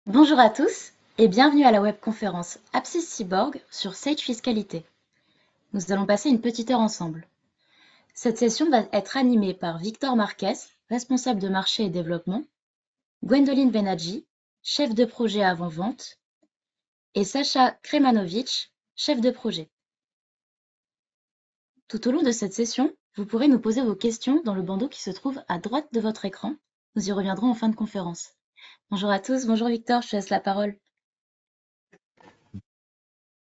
Bonjour à tous et bienvenue à la webconférence Apsis Cyborg sur Sage Fiscalité. Nous allons passer une petite heure ensemble. Cette session va être animée par Victor Marquez, responsable de marché et développement, Gwendoline Benadji, chef de projet avant-vente, et Sacha Kremanovic, chef de projet. Tout au long de cette session, vous pourrez nous poser vos questions dans le bandeau qui se trouve à droite de votre écran. Nous y reviendrons en fin de conférence. Bonjour à tous, bonjour Victor, je te laisse la parole.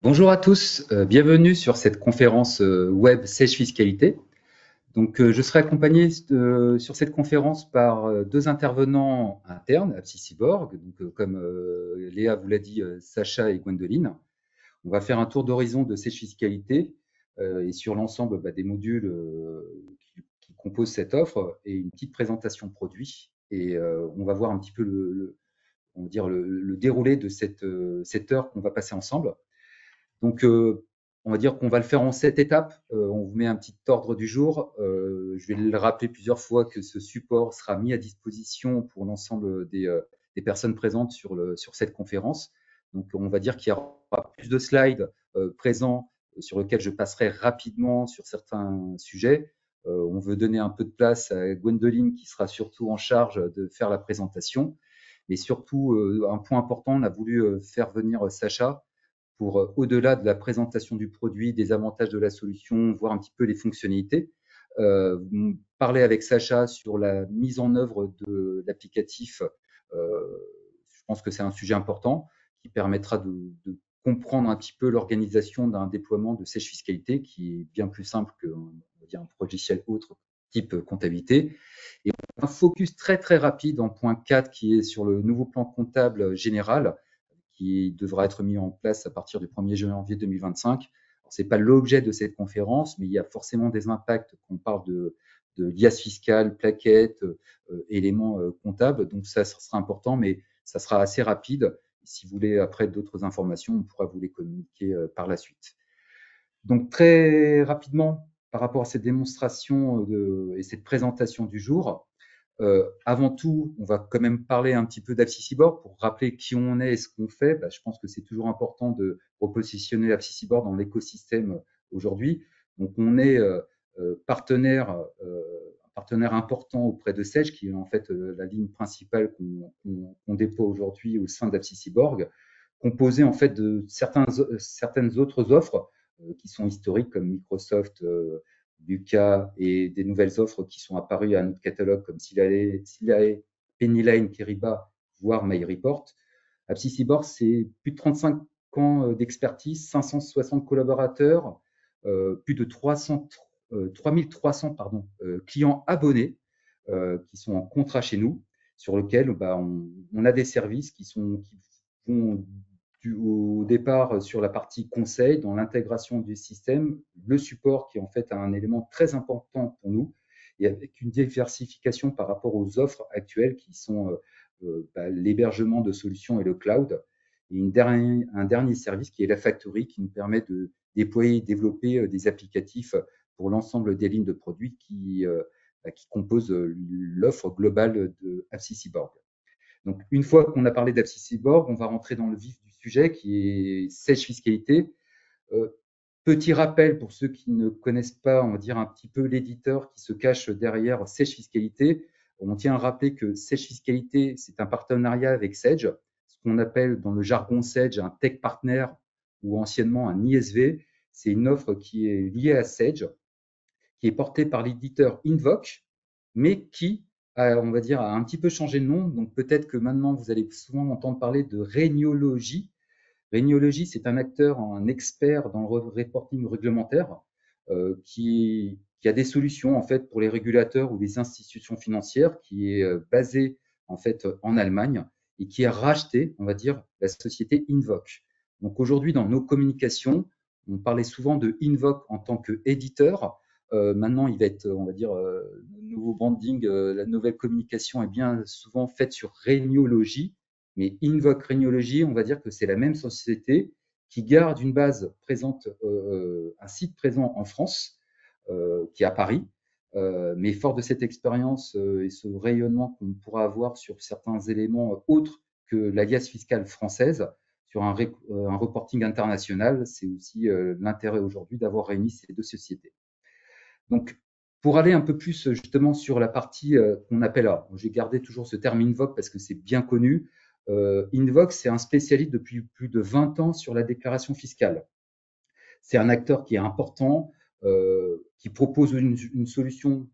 Bonjour à tous, bienvenue sur cette conférence web Sage Fiscalité. Donc, je serai accompagné sur cette conférence par deux intervenants internes, Apsis Cyborg, donc, comme Léa vous l'a dit, Sacha et Gwendoline. On va faire un tour d'horizon de Sage Fiscalité et sur l'ensemble des modules qui composent cette offre et une petite présentation produit. Et on va voir un petit peu on va dire le déroulé de cette heure qu'on va passer ensemble. Donc, on va dire qu'on va le faire en 7 étapes. On vous met un petit ordre du jour. Je vais le rappeler plusieurs fois que ce support sera mis à disposition pour l'ensemble des personnes présentes sur cette conférence. Donc, on va dire qu'il y aura plus de slides présents sur lesquels je passerai rapidement sur certains sujets. On veut donner un peu de place à Gwendoline qui sera surtout en charge de faire la présentation. Mais surtout, un point important, on a voulu faire venir Sacha pour, au-delà de la présentation du produit, des avantages de la solution, voir un petit peu les fonctionnalités, parler avec Sacha sur la mise en œuvre de l'applicatif. Je pense que c'est un sujet important qui permettra de comprendre un petit peu l'organisation d'un déploiement de Sage Fiscalité qui est bien plus simple qu'un logiciel autre type comptabilité. Et un focus très très rapide en point 4 qui est sur le nouveau plan comptable général qui devra être mis en place à partir du 1er janvier 2025. Ce n'est pas l'objet de cette conférence, mais il y a forcément des impacts quand on parle de liasse fiscale, plaquettes, éléments comptables. Donc ça sera important, mais ça sera assez rapide. Si vous voulez après d'autres informations, on pourra vous les communiquer par la suite. Donc très rapidement, par rapport à cette démonstration et cette présentation du jour, avant tout, on va quand même parler un petit peu d'Apsicibor pour rappeler qui on est et ce qu'on fait. Je pense que c'est toujours important de repositionner Apsicibor dans l'écosystème aujourd'hui. Donc, on est partenaire, un partenaire important auprès de Sage, qui est en fait la ligne principale qu'on déploie aujourd'hui au sein d'Apsiciborg, composée en fait de certaines autres offres qui sont historiques comme Microsoft, Lucas et des nouvelles offres qui sont apparues à notre catalogue comme Silae, Pennyline, Keriba, voire MyReport. Apsicibor, c'est plus de 35 ans d'expertise, 560 collaborateurs, plus de 3300 clients abonnés qui sont en contrat chez nous, sur lesquels on a des services qui vont au départ sur la partie conseil, dans l'intégration du système, le support qui est en fait un élément très important pour nous, et avec une diversification par rapport aux offres actuelles qui sont l'hébergement de solutions et le cloud, et un dernier service qui est la factory qui nous permet de déployer et développer des applicatifs pour l'ensemble des lignes de produits qui composent l'offre globale de Apsicibor. Donc, une fois qu'on a parlé d'Apsicibor, on va rentrer dans le vif du sujet qui est Sage Fiscalité. Petit rappel pour ceux qui ne connaissent pas, on va dire un petit peu l'éditeur qui se cache derrière Sage Fiscalité. On tient à rappeler que Sage Fiscalité, c'est un partenariat avec Sage, ce qu'on appelle dans le jargon Sage un tech partner ou anciennement un ISV. C'est une offre qui est liée à Sage, qui est portée par l'éditeur Invoke, mais qui, on va dire, a un petit peu changé de nom. Donc peut-être que maintenant, vous allez souvent entendre parler de Régnologie. Régnologie, c'est un acteur, un expert dans le reporting réglementaire qui a des solutions en fait pour les régulateurs ou les institutions financières, qui est basé en fait en Allemagne et qui a racheté, on va dire, la société Invoke. Donc aujourd'hui, dans nos communications, on parlait souvent de Invoke en tant qu'éditeur. Maintenant, il va être, on va dire, le nouveau branding, la nouvelle communication est bien souvent faite sur Régnologie. Mais Invoke Régnologie, on va dire que c'est la même société qui garde une base présente, un site présent en France, qui est à Paris. Mais fort de cette expérience et ce rayonnement qu'on pourra avoir sur certains éléments autres que l'alias fiscale française sur un reporting international. C'est aussi l'intérêt aujourd'hui d'avoir réuni ces deux sociétés. Donc, pour aller un peu plus justement sur la partie qu'on appelle, alors j'ai gardé toujours ce terme Invoque parce que c'est bien connu. Invoque, c'est un spécialiste depuis plus de 20 ans sur la déclaration fiscale. C'est un acteur qui est important, qui propose une solution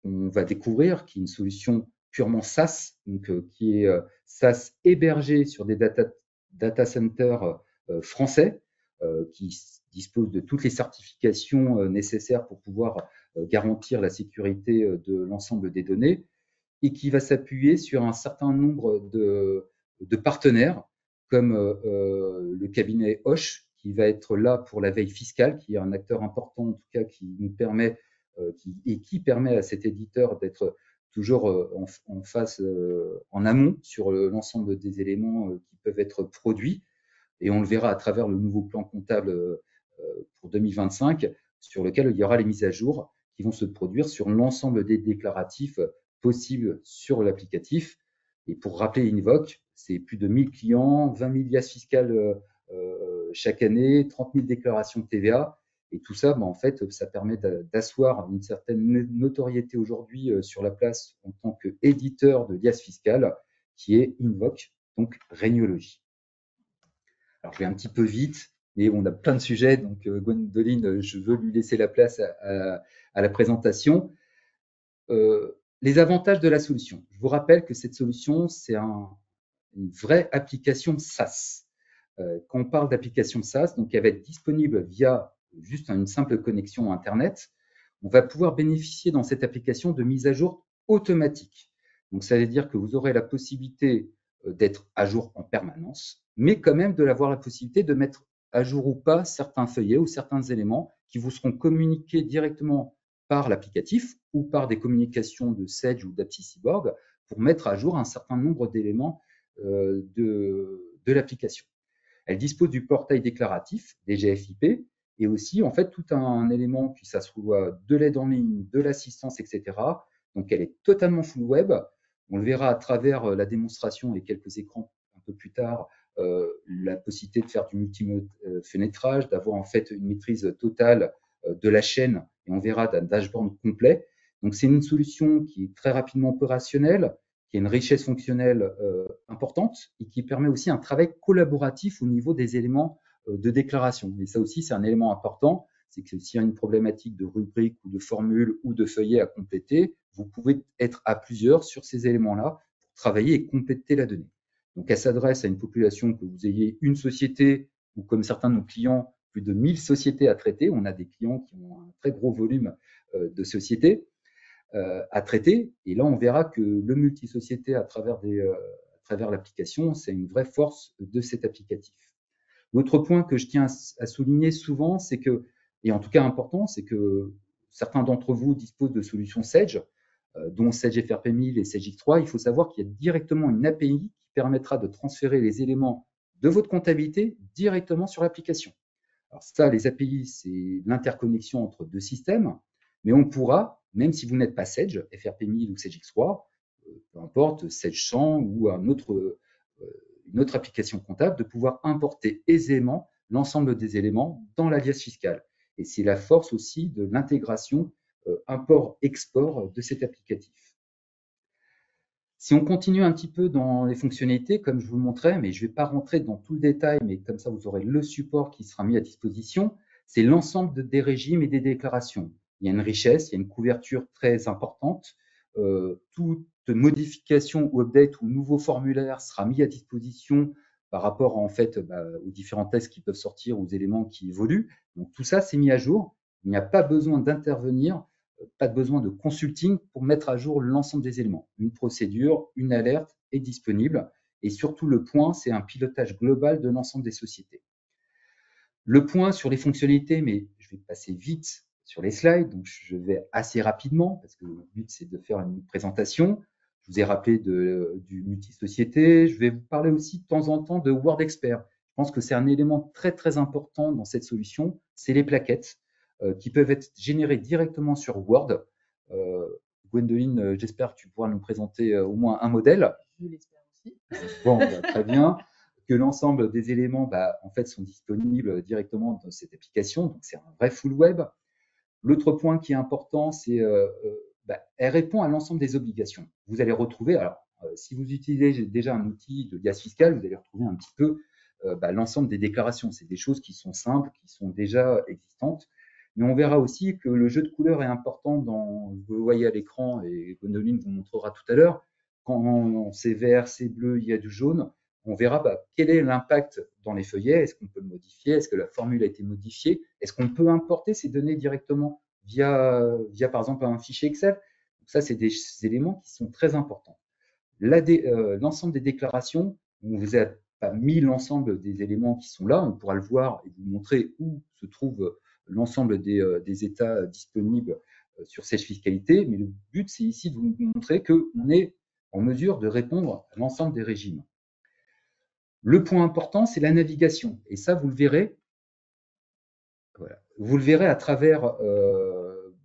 qu'on va découvrir, qui est une solution purement SaaS, donc qui est SaaS hébergé sur des data centers français, qui dispose de toutes les certifications nécessaires pour pouvoir garantir la sécurité de l'ensemble des données et qui va s'appuyer sur un certain nombre de partenaires comme le cabinet Hoche, qui va être là pour la veille fiscale, qui est un acteur important en tout cas qui nous permet qui permet à cet éditeur d'être toujours en face, en amont sur l'ensemble des éléments qui peuvent être produits. Et on le verra à travers le nouveau plan comptable pour 2025, sur lequel il y aura les mises à jour qui vont se produire sur l'ensemble des déclaratifs possibles sur l'applicatif. Et pour rappeler Invoque, c'est plus de 1000 clients, 20 000 liasses fiscales chaque année, 30 000 déclarations de TVA. Et tout ça, en fait, ça permet d'asseoir une certaine notoriété aujourd'hui sur la place en tant qu'éditeur de liasses fiscales, qui est Invoque, donc Régnologie. Alors, je vais un petit peu vite, mais on a plein de sujets, donc Gwendoline, je veux lui laisser la place à la présentation. Les avantages de la solution. Je vous rappelle que cette solution, c'est une vraie application SaaS. Quand on parle d'application SaaS, donc elle va être disponible via juste une simple connexion Internet, on va pouvoir bénéficier dans cette application de mise à jour automatique. Donc, ça veut dire que vous aurez la possibilité d'être à jour en permanence, mais quand même d'avoir la possibilité de mettre à jour ou pas certains feuillets ou certains éléments qui vous seront communiqués directement par l'applicatif ou par des communications de Sage ou d'AppSyBorg pour mettre à jour un certain nombre d'éléments de l'application. Elle dispose du portail déclaratif, des GFIP, et aussi en fait tout un élément qui s'assoit de l'aide en ligne, de l'assistance, etc. Donc elle est totalement full web. On le verra à travers la démonstration et quelques écrans un peu plus tard, la possibilité de faire du multi-fenêtrage, d'avoir en fait une maîtrise totale de la chaîne, et on verra d'un dashboard complet. Donc c'est une solution qui est très rapidement opérationnelle, qui a une richesse fonctionnelle importante et qui permet aussi un travail collaboratif au niveau des éléments de déclaration. Et ça aussi, c'est un élément important, c'est que s'il y a une problématique de rubrique ou de formule ou de feuillet à compléter, vous pouvez être à plusieurs sur ces éléments-là pour travailler et compléter la donnée. Donc, elle s'adresse à une population, que vous ayez une société ou comme certains de nos clients, plus de 1000 sociétés à traiter. On a des clients qui ont un très gros volume de sociétés à traiter. Et là, on verra que le multisociété à travers l'application, c'est une vraie force de cet applicatif. L'autre point que je tiens à souligner souvent, c'est que, et en tout cas important, c'est que certains d'entre vous disposent de solutions Sage, dont Sage FRP 1000 et Sage X3. Il faut savoir qu'il y a directement une API qui permettra de transférer les éléments de votre comptabilité directement sur l'application. Alors ça, les API, c'est l'interconnexion entre deux systèmes, mais on pourra, même si vous n'êtes pas Sage, FRP 1000 ou Sage X3, peu importe, Sage 100 ou une autre application comptable, de pouvoir importer aisément l'ensemble des éléments dans l'alias fiscal. Et c'est la force aussi de l'intégration import-export de cet applicatif. Si on continue un petit peu dans les fonctionnalités, comme je vous le montrais, mais je ne vais pas rentrer dans tout le détail, mais comme ça vous aurez le support qui sera mis à disposition, c'est l'ensemble des régimes et des déclarations. Il y a une richesse, il y a une couverture très importante. Toute modification ou update ou nouveau formulaire sera mis à disposition par rapport en fait aux différents tests qui peuvent sortir, aux éléments qui évoluent. Donc tout ça, c'est mis à jour. Il n'y a pas besoin d'intervenir, pas de besoin de consulting pour mettre à jour l'ensemble des éléments. Une procédure, une alerte est disponible. Et surtout, le point, c'est un pilotage global de l'ensemble des sociétés. Le point sur les fonctionnalités, mais je vais passer vite sur les slides, donc je vais assez rapidement, parce que le but, c'est de faire une présentation. Je vous ai rappelé du multisociété. Je vais vous parler aussi de temps en temps de Word Expert. Je pense que c'est un élément très, très important dans cette solution, c'est les plaquettes qui peuvent être générées directement sur Word. Gwendoline, j'espère que tu pourras nous présenter au moins un modèle. Je l'espère aussi. Bon, très bien. Que l'ensemble des éléments, en fait, sont disponibles directement dans cette application. Donc, c'est un vrai full web. L'autre point qui est important, c'est elle répond à l'ensemble des obligations. Vous allez retrouver, alors, si vous utilisez déjà un outil de liasse fiscale, vous allez retrouver un petit peu l'ensemble des déclarations. C'est des choses qui sont simples, qui sont déjà existantes. Mais on verra aussi que le jeu de couleurs est important vous le voyez à l'écran et Gwendoline vous montrera tout à l'heure, quand c'est vert, c'est bleu, il y a du jaune, on verra quel est l'impact dans les feuillets, est-ce qu'on peut le modifier, est-ce que la formule a été modifiée, est-ce qu'on peut importer ces données directement via par exemple un fichier Excel. Donc ça, c'est des éléments qui sont très importants. L'ensemble des déclarations, on vous a pas mis l'ensemble des éléments qui sont là, on pourra le voir et vous montrer où se trouve l'ensemble des états disponibles sur Sage Fiscalité, mais le but, c'est ici de vous montrer qu'on est en mesure de répondre à l'ensemble des régimes. Le point important, c'est la navigation, et ça, vous le verrez. Voilà. Vous le verrez à travers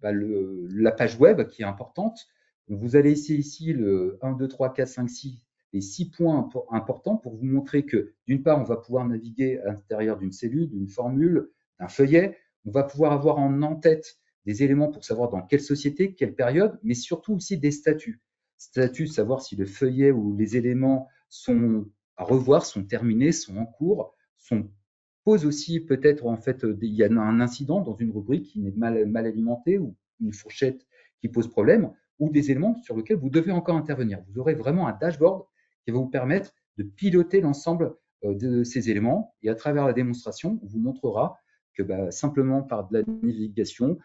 la page web qui est importante. Donc, vous allez essayer ici le 1, 2, 3, 4, 5, 6, les 6 points importants pour vous montrer que, d'une part, on va pouvoir naviguer à l'intérieur d'une cellule, d'une formule, d'un feuillet. On va pouvoir avoir en tête des éléments pour savoir dans quelle société, quelle période, mais surtout aussi des statuts. Statuts, savoir si le feuillet ou les éléments sont à revoir, sont terminés, sont en cours, sont pose aussi peut-être en fait il y a un incident dans une rubrique qui est mal alimentée ou une fourchette qui pose problème ou des éléments sur lesquels vous devez encore intervenir. Vous aurez vraiment un dashboard qui va vous permettre de piloter l'ensemble de ces éléments et à travers la démonstration, on vous montrera que simplement par de la navigation,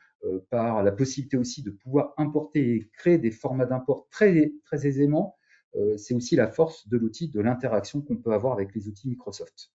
par la possibilité aussi de pouvoir importer et créer des formats d'import très, très aisément, c'est aussi la force de l'outil, de l'interaction qu'on peut avoir avec les outils Microsoft.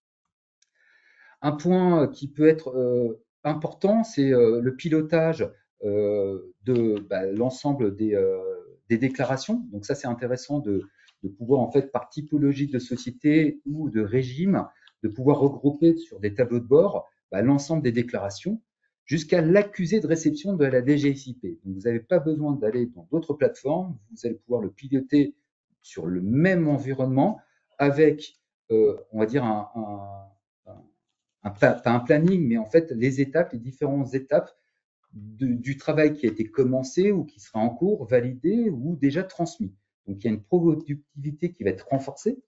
Un point qui peut être important, c'est le pilotage de l'ensemble des déclarations. Donc ça, c'est intéressant de pouvoir, en fait, par typologie de société ou de régime, de pouvoir regrouper sur des tableaux de bord l'ensemble des déclarations jusqu'à l'accusé de réception de la DGSIP. Donc vous n'avez pas besoin d'aller dans d'autres plateformes, vous allez pouvoir le piloter sur le même environnement avec, on va dire, pas un planning, mais en fait les étapes, les différentes étapes du travail qui a été commencé ou qui sera en cours, validé ou déjà transmis. Donc il y a une productivité qui va être renforcée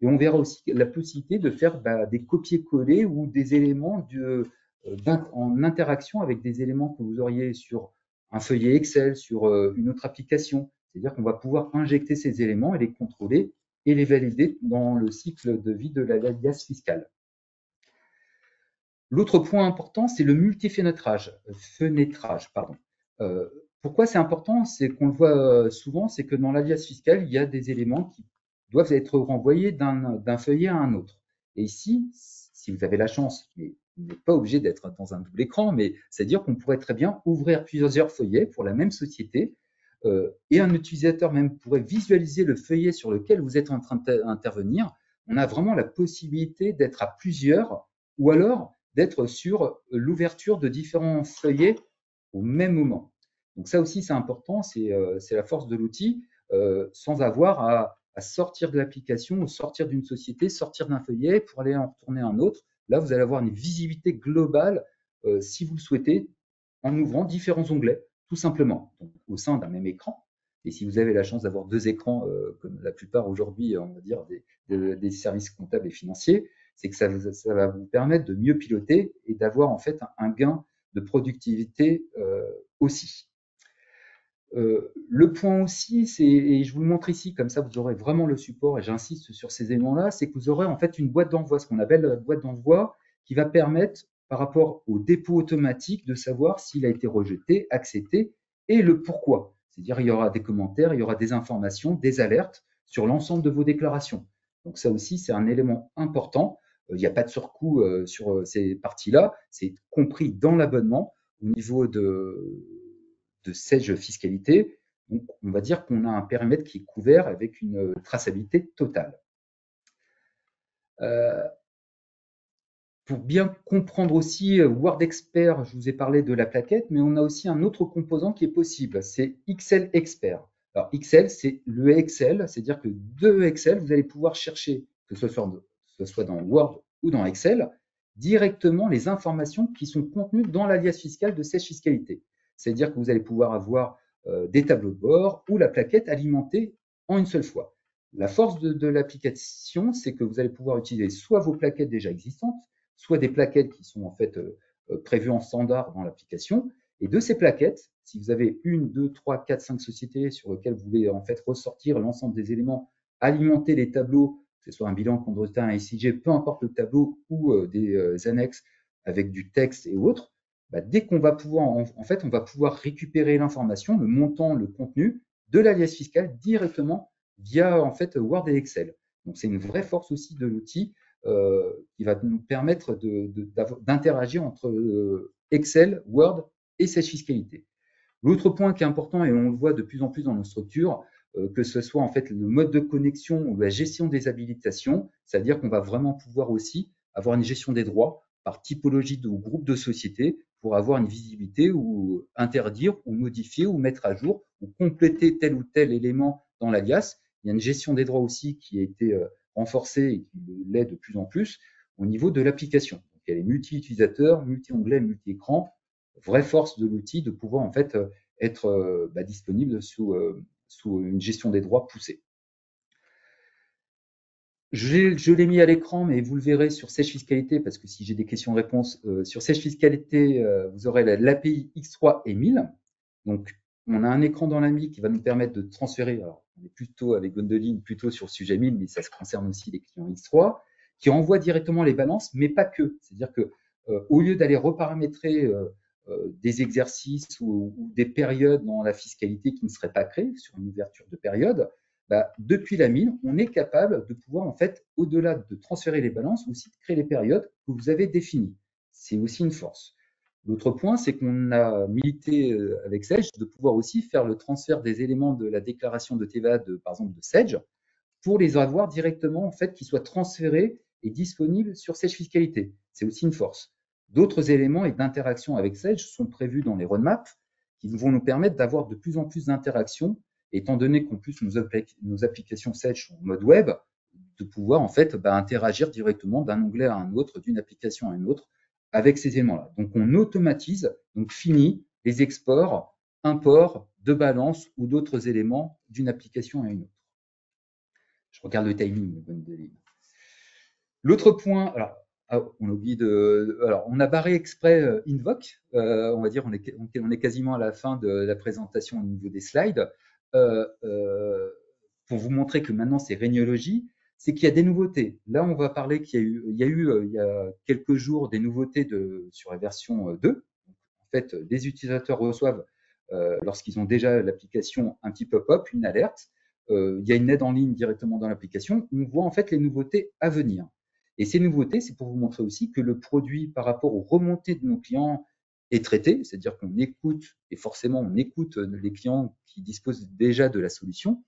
et on verra aussi la possibilité de faire des copier-coller ou des éléments en interaction avec des éléments que vous auriez sur un feuillet Excel, sur une autre application. C'est-à-dire qu'on va pouvoir injecter ces éléments et les contrôler et les valider dans le cycle de vie de l'alias fiscal. L'autre point important, c'est le multifenetrage. Pardon. Pourquoi c'est important? C'est qu'on le voit souvent, c'est que dans l'alias fiscal, il y a des éléments qui doivent être renvoyés d'un feuillet à un autre. Et ici, si vous avez la chance, mais vous n'êtes pas obligé d'être dans un double écran, mais c'est-à-dire qu'on pourrait très bien ouvrir plusieurs feuillets pour la même société et un utilisateur même pourrait visualiser le feuillet sur lequel vous êtes en train d'intervenir. On a vraiment la possibilité d'être à plusieurs ou alors d'être sur l'ouverture de différents feuillets au même moment. Donc ça aussi, c'est important, c'est la force de l'outil, sans avoir à sortir de l'application ou sortir d'une société, sortir d'un feuillet pour aller en retourner un autre. Là, vous allez avoir une visibilité globale, si vous le souhaitez, en ouvrant différents onglets, tout simplement, donc, au sein d'un même écran. Et si vous avez la chance d'avoir deux écrans, comme la plupart aujourd'hui, on va dire, des services comptables et financiers, c'est que ça va vous permettre de mieux piloter et d'avoir en fait un gain de productivité aussi. Le point aussi, et je vous le montre ici, comme ça vous aurez vraiment le support, et j'insiste sur ces éléments-là, c'est que vous aurez en fait une boîte d'envoi, ce qu'on appelle la boîte d'envoi, qui va permettre, par rapport au dépôt automatique, de savoir s'il a été rejeté, accepté, et le pourquoi. C'est-à-dire, il y aura des commentaires, il y aura des informations, des alertes sur l'ensemble de vos déclarations. Donc ça aussi, c'est un élément important. Il n'y a pas de surcoût sur ces parties-là, c'est compris dans l'abonnement au niveau de Sage Fiscalité. Donc, on va dire qu'on a un périmètre qui est couvert avec une traçabilité totale. Pour bien comprendre aussi Word Expert, je vous ai parlé de la plaquette, mais on a aussi un autre composant qui est possible, c'est XL Expert. Alors, Excel, c'est le Excel, c'est-à-dire que de Excel, vous allez pouvoir chercher, que ce soit dans Word ou dans Excel, directement les informations qui sont contenues dans l'alias fiscal de Sage Fiscalité. C'est-à-dire que vous allez pouvoir avoir des tableaux de bord ou la plaquette alimentée en une seule fois. La force de l'application, c'est que vous allez pouvoir utiliser soit vos plaquettes déjà existantes, soit des plaquettes qui sont en fait prévues en standard dans l'application. Et de ces plaquettes, si vous avez une, deux, trois, quatre, cinq sociétés sur lesquelles vous voulez en fait ressortir l'ensemble des éléments, alimenter les tableaux, que ce soit un bilan, compte de résultat, un SIG, peu importe le tableau ou des annexes avec du texte et autres, bah, dès qu'on va pouvoir, en fait, on va pouvoir récupérer l'information, le montant, le contenu de l'alias fiscal directement via en fait Word et Excel. Donc c'est une vraie force aussi de l'outil qui va nous permettre d'interagir entre Excel, Word et Sage Fiscalité. L'autre point qui est important, et on le voit de plus en plus dans nos structures, que ce soit en fait le mode de connexion ou la gestion des habilitations, c'est-à-dire qu'on va vraiment pouvoir aussi avoir une gestion des droits par typologie ou groupe de sociétés pour avoir une visibilité ou interdire ou modifier ou mettre à jour ou compléter tel ou tel élément dans l'alias. Il y a une gestion des droits aussi qui a été renforcée et qui l'est de plus en plus au niveau de l'application. Donc, il y a les multi-utilisateurs, multi-onglets, multi-écrans, vraie force de l'outil de pouvoir en fait être disponible sous une gestion des droits poussée. Je l'ai mis à l'écran, mais vous le verrez sur Sage Fiscalité, parce que si j'ai des questions-réponses, sur Sage Fiscalité, vous aurez l'API X3 et 1000. Donc, on a un écran dans l'AMI qui va nous permettre de transférer, alors on est plutôt avec Gwendoline, plutôt sur le sujet 1000, mais ça se concerne aussi les clients X3, qui envoient directement les balances, mais pas que. C'est-à-dire que au lieu d'aller reparamétrer des exercices ou des périodes dans la fiscalité qui ne seraient pas créées sur une ouverture de période, bah, depuis la mine, on est capable de pouvoir, en fait, au-delà de transférer les balances, aussi de créer les périodes que vous avez définies. C'est aussi une force. L'autre point, c'est qu'on a milité avec Sage de pouvoir aussi faire le transfert des éléments de la déclaration de TVA, par exemple, de Sage, pour les avoir directement, en fait, qui soient transférés et disponibles sur Sage Fiscalité. C'est aussi une force. D'autres éléments et d'interaction avec Sage sont prévus dans les roadmaps qui vont nous permettre d'avoir de plus en plus d'interactions, étant donné qu'en plus nos applications Sage sont en mode web, de pouvoir en fait interagir directement d'un onglet à un autre, d'une application à une autre, avec ces éléments-là. Donc on automatise, donc fini les exports, imports de balance ou d'autres éléments d'une application à une autre. Je regarde le timing, Gwendoline. L'autre point, alors, on oublie alors, on a barré exprès Invoke. On va dire, on est quasiment à la fin de la présentation au niveau des slides. Pour vous montrer que maintenant c'est Régnologie, c'est qu'il y a des nouveautés. Là, on va parler qu'il y a eu il y a quelques jours des nouveautés sur la version 2. En fait, les utilisateurs reçoivent, lorsqu'ils ont déjà l'application, un petit pop-up, une alerte. Il y a une aide en ligne directement dans l'application. On voit en fait les nouveautés à venir. Et ces nouveautés, c'est pour vous montrer aussi que le produit, par rapport aux remontées de nos clients, est traité. C'est-à-dire qu'on écoute, et forcément on écoute les clients qui disposent déjà de la solution,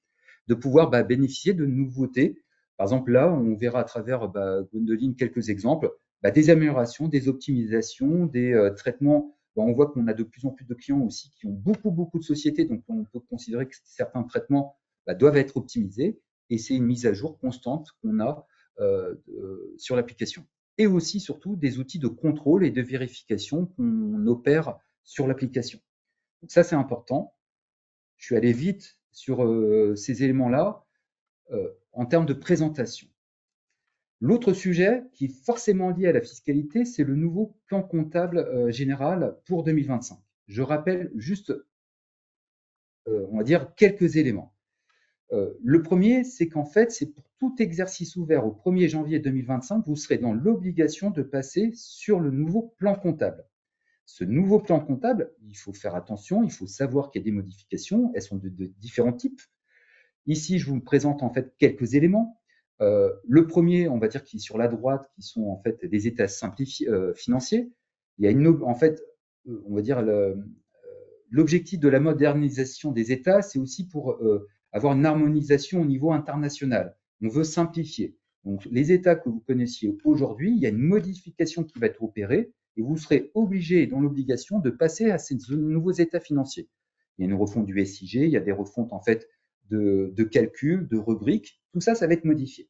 de pouvoir bénéficier de nouveautés. Par exemple, là, on verra à travers Gwendoline quelques exemples, des améliorations, des optimisations, des traitements. On voit qu'on a de plus en plus de clients aussi qui ont beaucoup de sociétés, donc on peut considérer que certains traitements doivent être optimisés, et c'est une mise à jour constante qu'on a sur l'application. Et aussi, surtout, des outils de contrôle et de vérification qu'on opère sur l'application. Donc ça, c'est important. Je suis allé vite sur ces éléments-là en termes de présentation. L'autre sujet qui est forcément lié à la fiscalité, c'est le nouveau plan comptable général pour 2025. Je rappelle juste, on va dire, quelques éléments. Le premier, c'est qu'en fait, c'est pour tout exercice ouvert au 1er janvier 2025, vous serez dans l'obligation de passer sur le nouveau plan comptable. Ce nouveau plan comptable, il faut faire attention, il faut savoir qu'il y a des modifications, elles sont de différents types. Ici, je vous présente en fait quelques éléments. Le premier, on va dire, qui est sur la droite, qui sont en fait des états simplifiés financiers. Il y a en fait, on va dire, l'objectif de la modernisation des états, c'est aussi pour avoir une harmonisation au niveau international. On veut simplifier. Donc, les états que vous connaissiez aujourd'hui, il y a une modification qui va être opérée et vous serez obligé et dans l'obligation de passer à ces nouveaux états financiers. Il y a une refonte du SIG, il y a des refontes en fait de calcul, de rubrique, tout ça, ça va être modifié.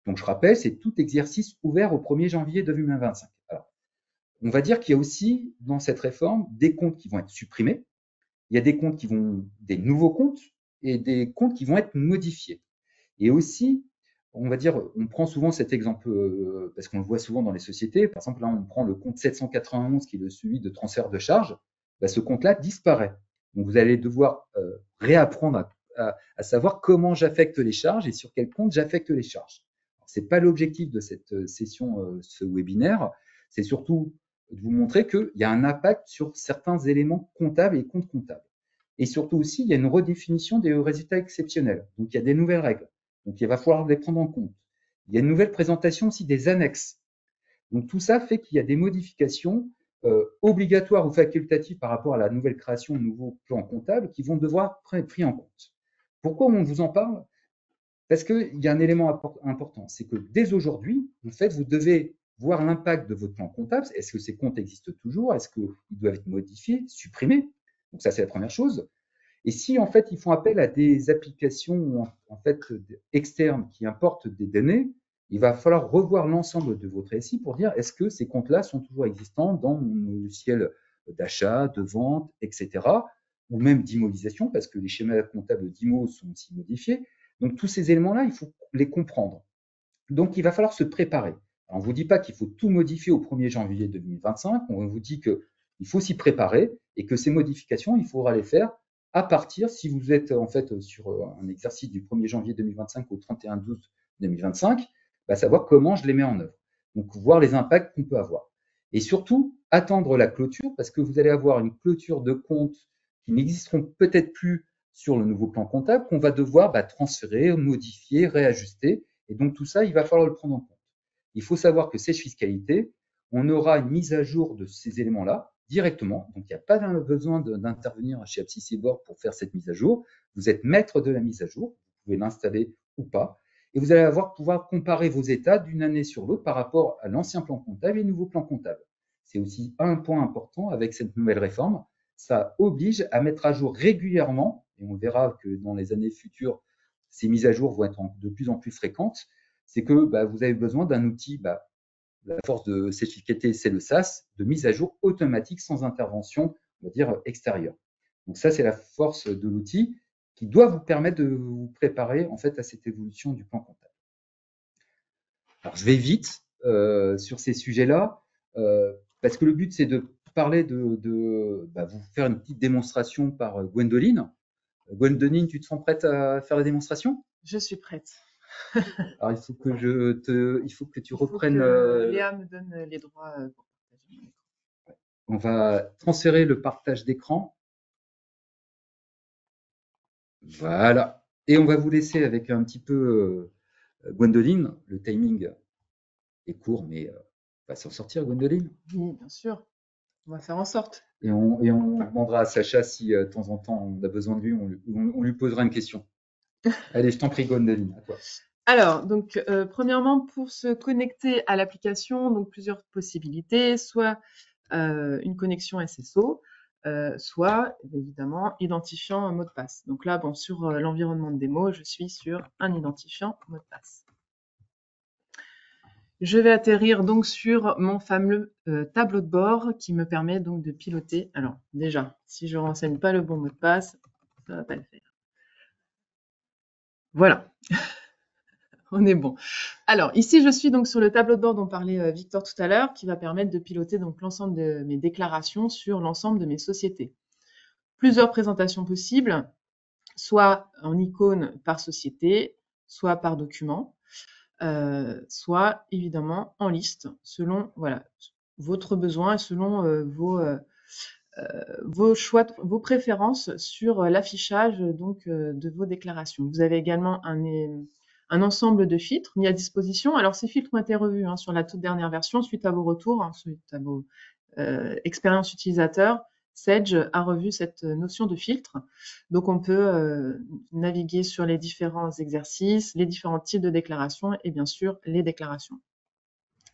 Donc, je rappelle, c'est tout exercice ouvert au 1er janvier 2025. Alors, on va dire qu'il y a aussi, dans cette réforme, des comptes qui vont être supprimés. Il y a des nouveaux comptes et des comptes qui vont être modifiés. Et aussi, on va dire, on prend souvent cet exemple, parce qu'on le voit souvent dans les sociétés. Par exemple, là, on prend le compte 791, qui est celui de transfert de charges. Bah, ce compte-là disparaît. Donc, vous allez devoir réapprendre à savoir comment j'affecte les charges et sur quel compte j'affecte les charges. Ce n'est pas l'objectif de cette session, ce webinaire. C'est surtout de vous montrer qu'il y a un impact sur certains éléments comptables et comptes comptables. Et surtout aussi, il y a une redéfinition des résultats exceptionnels. Donc, il y a des nouvelles règles. Donc, il va falloir les prendre en compte. Il y a une nouvelle présentation aussi des annexes. Donc, tout ça fait qu'il y a des modifications obligatoires ou facultatives par rapport à la nouvelle création de nouveaux plans comptables qui vont devoir être pris en compte. Pourquoi on vous en parle? Parce qu'il y a un élément important, c'est que dès aujourd'hui, en fait, vous devez voir l'impact de votre plan comptable. Est-ce que ces comptes existent toujours? Est-ce qu'ils doivent être modifiés, supprimés? Donc ça, c'est la première chose. Et si en fait ils font appel à des applications en fait externes qui importent des données, il va falloir revoir l'ensemble de votre SI pour dire est-ce que ces comptes-là sont toujours existants dans mon logiciel d'achat, de vente, etc. ou même d'immobilisation parce que les schémas comptables d'IMO sont aussi modifiés. Donc tous ces éléments-là, il faut les comprendre. Donc il va falloir se préparer. Alors, on ne vous dit pas qu'il faut tout modifier au 1er janvier 2025, on vous dit qu'il faut s'y préparer et que ces modifications, il faudra les faire à partir, si vous êtes en fait sur un exercice du 1er janvier 2025 au 31/12/2025, bah, savoir comment je les mets en œuvre. Donc, voir les impacts qu'on peut avoir. Et surtout, attendre la clôture, parce que vous allez avoir une clôture de comptes qui n'existeront peut-être plus sur le nouveau plan comptable, qu'on va devoir transférer, modifier, réajuster. Et donc, tout ça, il va falloir le prendre en compte. Il faut savoir que Sage Fiscalité, on aura une mise à jour de ces éléments-là directement. Donc, il n'y a pas besoin d'intervenir chez AppSysBoard pour faire cette mise à jour. Vous êtes maître de la mise à jour. Vous pouvez l'installer ou pas. Et vous allez pouvoir comparer vos états d'une année sur l'autre par rapport à l'ancien plan comptable et le nouveau plan comptable. C'est aussi un point important avec cette nouvelle réforme. Ça oblige à mettre à jour régulièrement, et on verra que dans les années futures, ces mises à jour vont être de plus en plus fréquentes. C'est que vous avez besoin d'un outil, la force de Sage Fiscalité, c'est le SaaS, de mise à jour automatique sans intervention, on va dire, extérieure. Donc ça, c'est la force de l'outil qui doit vous permettre de vous préparer en fait à cette évolution du plan comptable. Alors, je vais vite sur ces sujets-là, parce que le but, c'est de parler vous faire une petite démonstration par Gwendoline. Gwendoline, tu te sens prête à faire la démonstration? Je suis prête. Alors, il faut que tu reprennes. Léa me donne les droits pour partager mon écran. On va transférer le partage d'écran. Voilà. Et on va vous laisser avec un petit peu Gwendoline. Le timing est court, mais va s'en sortir, Gwendoline. Oui, bien sûr. On va faire en sorte. Et on demandera à Sacha si de temps en temps on a besoin de lui, on lui posera une question. Allez, je t'en prie, Gwendoline, à toi. Alors, donc, premièrement, pour se connecter à l'application, donc plusieurs possibilités, soit une connexion SSO, soit évidemment identifiant un mot de passe. Donc là, bon, sur l'environnement de démo, je suis sur un identifiant mot de passe. Je vais atterrir donc sur mon fameux tableau de bord qui me permet donc de piloter. Alors déjà, si je renseigne pas le bon mot de passe, ça va pas le faire. Voilà. On est bon. Alors ici, je suis donc sur le tableau de bord dont parlait Victor tout à l'heure, qui va permettre de piloter donc l'ensemble de mes déclarations sur l'ensemble de mes sociétés. Plusieurs présentations possibles, soit en icône par société, soit par document, soit évidemment en liste, selon votre besoin et selon vos choix, vos préférences sur l'affichage donc de vos déclarations. Vous avez également un ensemble de filtres mis à disposition. Alors ces filtres ont été revus sur la toute dernière version suite à vos retours, suite à vos expériences utilisateurs. Sage a revu cette notion de filtre. Donc on peut naviguer sur les différents exercices, les différents types de déclarations et bien sûr les déclarations.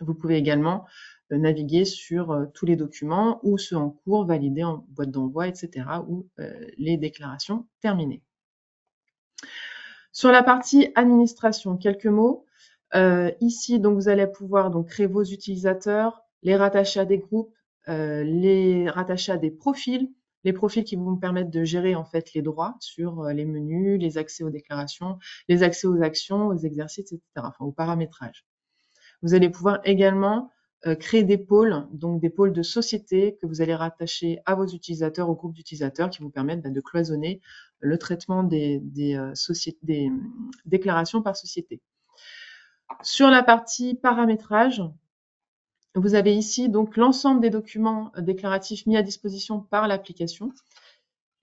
Vous pouvez également naviguer sur tous les documents ou ceux en cours, validés en boîte d'envoi, etc. ou les déclarations terminées. Sur la partie administration, quelques mots. Ici, donc, vous allez pouvoir donc créer vos utilisateurs, les rattacher à des groupes, les rattacher à des profils, les profils qui vont vous permettre de gérer en fait les droits sur les menus, les accès aux déclarations, les accès aux actions, aux exercices, etc. Enfin, au paramétrage. Vous allez pouvoir également créer des pôles, donc des pôles de société que vous allez rattacher à vos utilisateurs, au groupe d'utilisateurs qui vous permettent de cloisonner le traitement des déclarations par société. Sur la partie paramétrage, vous avez ici donc l'ensemble des documents déclaratifs mis à disposition par l'application.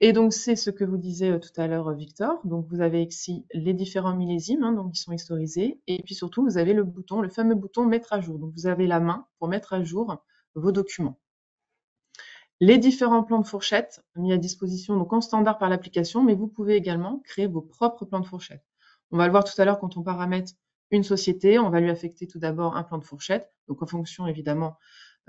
Et donc, c'est ce que vous disait tout à l'heure, Victor. Donc, vous avez ici les différents millésimes, hein, donc ils sont historisés. Et puis surtout, vous avez le bouton, le fameux bouton mettre à jour. Donc, vous avez la main pour mettre à jour vos documents. Les différents plans de fourchette mis à disposition donc en standard par l'application, mais vous pouvez également créer vos propres plans de fourchette. On va le voir tout à l'heure quand on paramètre une société, on va lui affecter tout d'abord un plan de fourchette, donc en fonction évidemment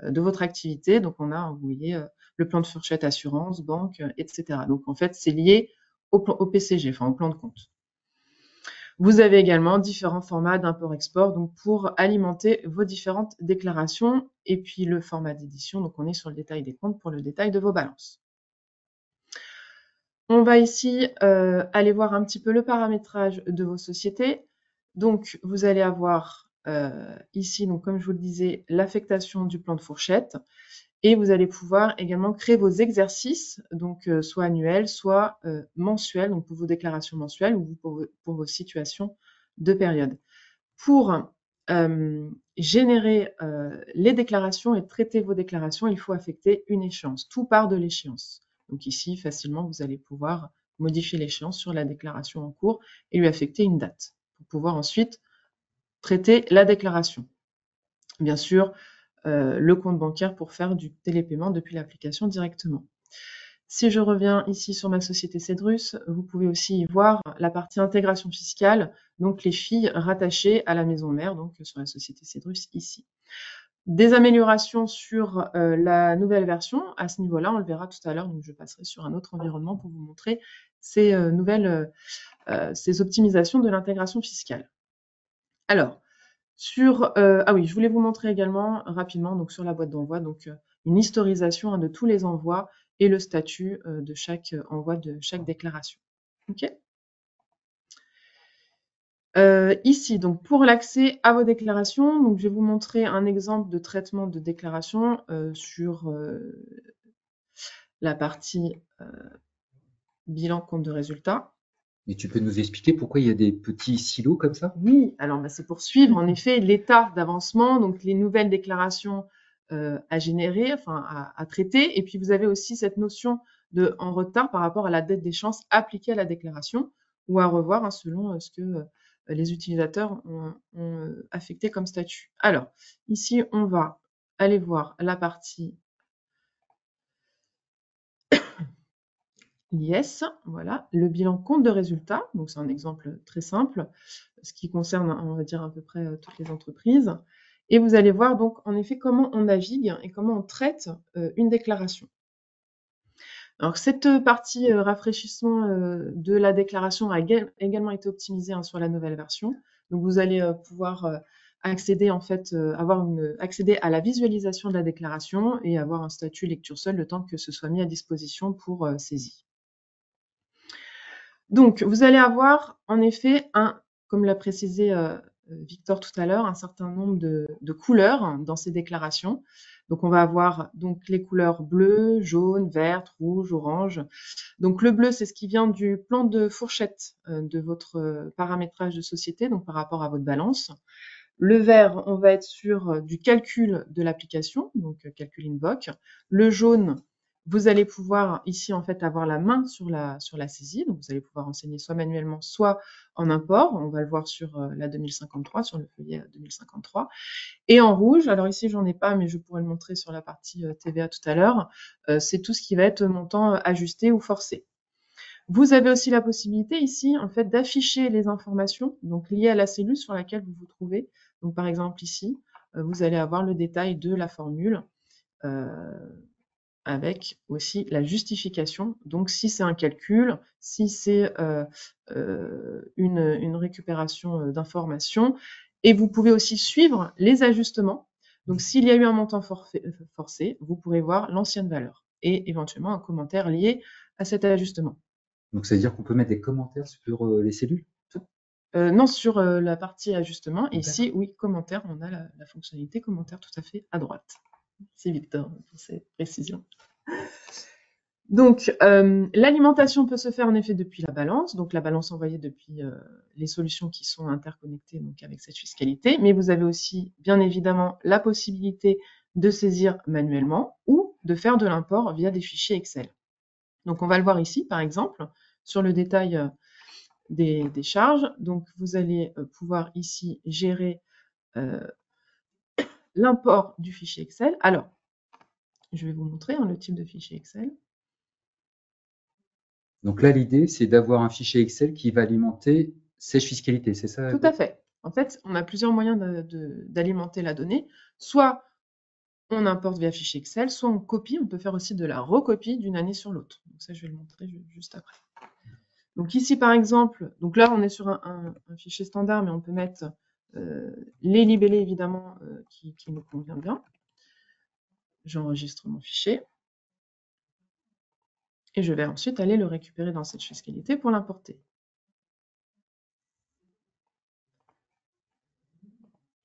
de votre activité. Donc on a, vous voyez, le plan de fourchette assurance, banque, etc. Donc en fait, c'est lié au PCG, enfin au plan de compte. Vous avez également différents formats d'import-export donc pour alimenter vos différentes déclarations et puis le format d'édition. Donc on est sur le détail des comptes pour le détail de vos balances. On va ici aller voir un petit peu le paramétrage de vos sociétés. Donc vous allez avoir ici, donc comme je vous le disais, l'affectation du plan de fourchette. Et vous allez pouvoir également créer vos exercices, donc soit annuels, soit mensuels, donc pour vos déclarations mensuelles ou pour vos situations de période. Pour générer les déclarations et traiter vos déclarations, il faut affecter une échéance. Tout part de l'échéance. Donc ici, facilement, vous allez pouvoir modifier l'échéance sur la déclaration en cours et lui affecter une date pour pouvoir ensuite traiter la déclaration. Bien sûr, le compte bancaire pour faire du télépaiement depuis l'application directement. Si je reviens ici sur ma société Cedrus, vous pouvez aussi y voir la partie intégration fiscale, donc les filles rattachées à la maison mère, donc sur la société Cedrus ici. Des améliorations sur la nouvelle version, à ce niveau-là, on le verra tout à l'heure, donc je passerai sur un autre environnement pour vous montrer ces ces optimisations de l'intégration fiscale. Alors, ah oui, je voulais vous montrer également rapidement donc sur la boîte d'envoi donc une historisation de tous les envois et le statut de chaque envoi de chaque déclaration. Ok. Ici donc pour l'accès à vos déclarations, donc je vais vous montrer un exemple de traitement de déclaration sur la partie bilan compte de résultats. Et tu peux nous expliquer pourquoi il y a des petits silos comme ça? Oui, alors c'est pour suivre en effet l'état d'avancement, donc les nouvelles déclarations à générer, enfin à traiter. Et puis vous avez aussi cette notion de en retard par rapport à la date d'échéance appliquée à la déclaration ou à revoir hein, selon ce que les utilisateurs ont affecté comme statut. Alors, ici, on va aller voir la partie l'IS, voilà, le bilan compte de résultats, donc c'est un exemple très simple, ce qui concerne, on va dire, à peu près toutes les entreprises. Et vous allez voir donc en effet comment on navigue et comment on traite une déclaration. Alors cette partie rafraîchissement de la déclaration a également été optimisée hein, sur la nouvelle version. Donc vous allez pouvoir accéder en fait, accéder à la visualisation de la déclaration et avoir un statut lecture seule le temps que ce soit mis à disposition pour saisie. Donc, vous allez avoir en effet, comme l'a précisé Victor tout à l'heure, un certain nombre de couleurs dans ces déclarations. Donc, on va avoir donc les couleurs bleu, jaune, verte, rouge, orange. Donc, le bleu, c'est ce qui vient du plan de fourchette de votre paramétrage de société, donc par rapport à votre balance. Le vert, on va être sur du calcul de l'application, donc calcul invoke. Le jaune, vous allez pouvoir ici en fait avoir la main sur la saisie, donc vous allez pouvoir renseigner soit manuellement, soit en import. On va le voir sur la 2053, sur le feuillet 2053. Et en rouge, alors ici j'en ai pas, mais je pourrais le montrer sur la partie TVA tout à l'heure, c'est tout ce qui va être montant ajusté ou forcé. Vous avez aussi la possibilité ici en fait d'afficher les informations donc liées à la cellule sur laquelle vous vous trouvez. Donc par exemple ici, vous allez avoir le détail de la formule avec aussi la justification. Donc, si c'est un calcul, si c'est une récupération d'informations, et vous pouvez aussi suivre les ajustements. Donc, s'il y a eu un montant forcé, vous pourrez voir l'ancienne valeur et éventuellement un commentaire lié à cet ajustement. Donc, ça veut dire qu'on peut mettre des commentaires sur les cellules? Non, sur la partie ajustement. Et ici, oui, commentaire, on a la fonctionnalité commentaire tout à fait à droite. C'est Victor pour ces précisions. Donc, l'alimentation peut se faire en effet depuis la balance, donc la balance envoyée depuis les solutions qui sont interconnectées donc avec cette fiscalité, mais vous avez aussi bien évidemment la possibilité de saisir manuellement ou de faire de l'import via des fichiers Excel. Donc, on va le voir ici, par exemple, sur le détail des charges. Donc, vous allez pouvoir ici gérer l'import du fichier Excel. Alors, je vais vous montrer le type de fichier Excel. Donc là, l'idée, c'est d'avoir un fichier Excel qui va alimenter Sage Fiscalité, c'est ça? Tout à fait. En fait, on a plusieurs moyens d'alimenter la donnée. Soit on importe via fichier Excel, soit on copie. On peut faire aussi de la recopie d'une année sur l'autre. Donc ça, je vais le montrer juste après. Donc ici, par exemple, donc là, on est sur un fichier standard, mais on peut mettre les libellés, évidemment, qui nous convient bien. J'enregistre mon fichier. Et je vais ensuite aller le récupérer dans cette fiscalité pour l'importer.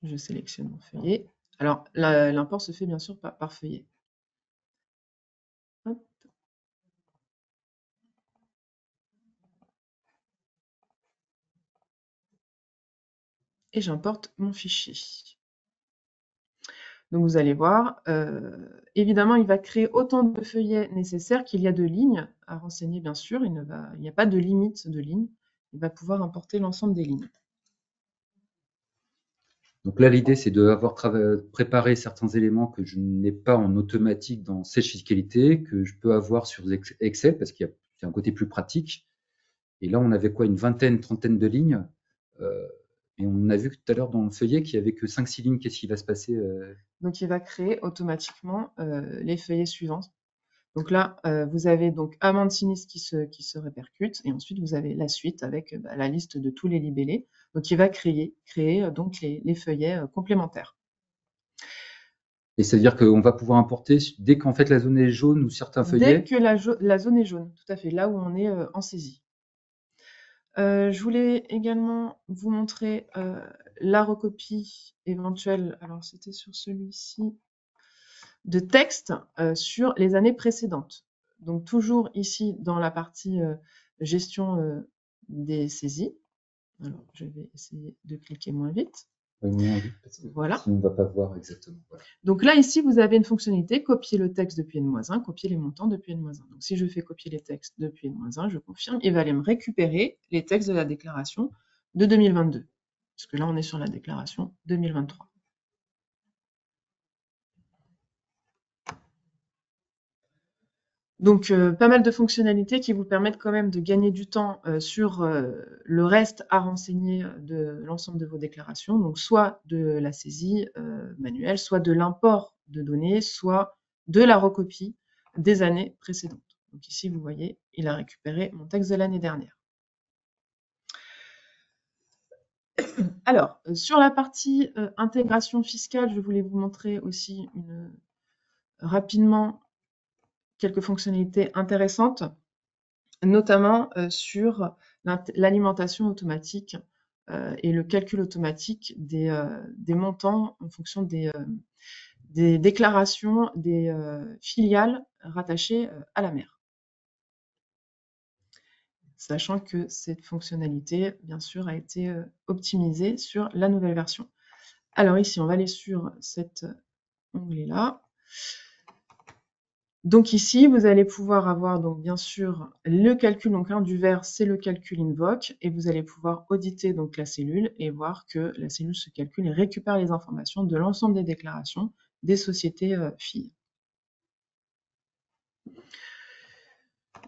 Je sélectionne mon feuillet. Alors, l'import se fait bien sûr par feuillet. Hop. Et j'importe mon fichier. Donc, vous allez voir, évidemment, il va créer autant de feuillets nécessaires qu'il y a de lignes à renseigner, bien sûr. Il n'y a pas de limite de lignes. Il va pouvoir importer l'ensemble des lignes. Donc là, l'idée, c'est d'avoir préparé certains éléments que je n'ai pas en automatique dans Sage Fiscalité, que je peux avoir sur Excel, parce qu'il y a un côté plus pratique. Et là, on avait quoi, une vingtaine, trentaine de lignes. Et on a vu tout à l'heure dans le feuillet qu'il n'y avait que 5-6 lignes. Qu'est-ce qui va se passer? Donc, il va créer automatiquement les feuillets suivants. Donc là, vous avez donc amende sinistre qui se répercute, et ensuite vous avez la suite avec la liste de tous les libellés. Donc il va créer donc les feuillets complémentaires. Et c'est-à-dire qu'on va pouvoir importer dès qu'en fait la zone est jaune ou certains feuillets? Dès que la zone est jaune, tout à fait, là où on est en saisie. Je voulais également vous montrer la recopie éventuelle, alors c'était sur celui-ci, de texte sur les années précédentes. Donc toujours ici dans la partie gestion des saisies. Alors je vais essayer de cliquer moins vite. Parce que voilà. On ne va pas voir exactement. Voilà. Donc là ici vous avez une fonctionnalité, copier le texte depuis N-1, copier les montants depuis N-1. Donc si je fais copier les textes depuis N-1, je confirme, il va aller me récupérer les textes de la déclaration de 2022. Parce que là on est sur la déclaration 2023. Donc, pas mal de fonctionnalités qui vous permettent quand même de gagner du temps sur le reste à renseigner de l'ensemble de vos déclarations. Donc, soit de la saisie manuelle, soit de l'import de données, soit de la recopie des années précédentes. Donc ici, vous voyez, il a récupéré mon texte de l'année dernière. Alors, sur la partie intégration fiscale, je voulais vous montrer aussi rapidement quelques fonctionnalités intéressantes, notamment sur l'alimentation automatique et le calcul automatique des montants en fonction des déclarations des filiales rattachées à la mère. Sachant que cette fonctionnalité, bien sûr, a été optimisée sur la nouvelle version. Alors ici, on va aller sur cet onglet-là. Donc ici, vous allez pouvoir avoir donc bien sûr le calcul, donc du vert, c'est le calcul invoke, et vous allez pouvoir auditer donc la cellule et voir que la cellule se calcule et récupère les informations de l'ensemble des déclarations des sociétés filles.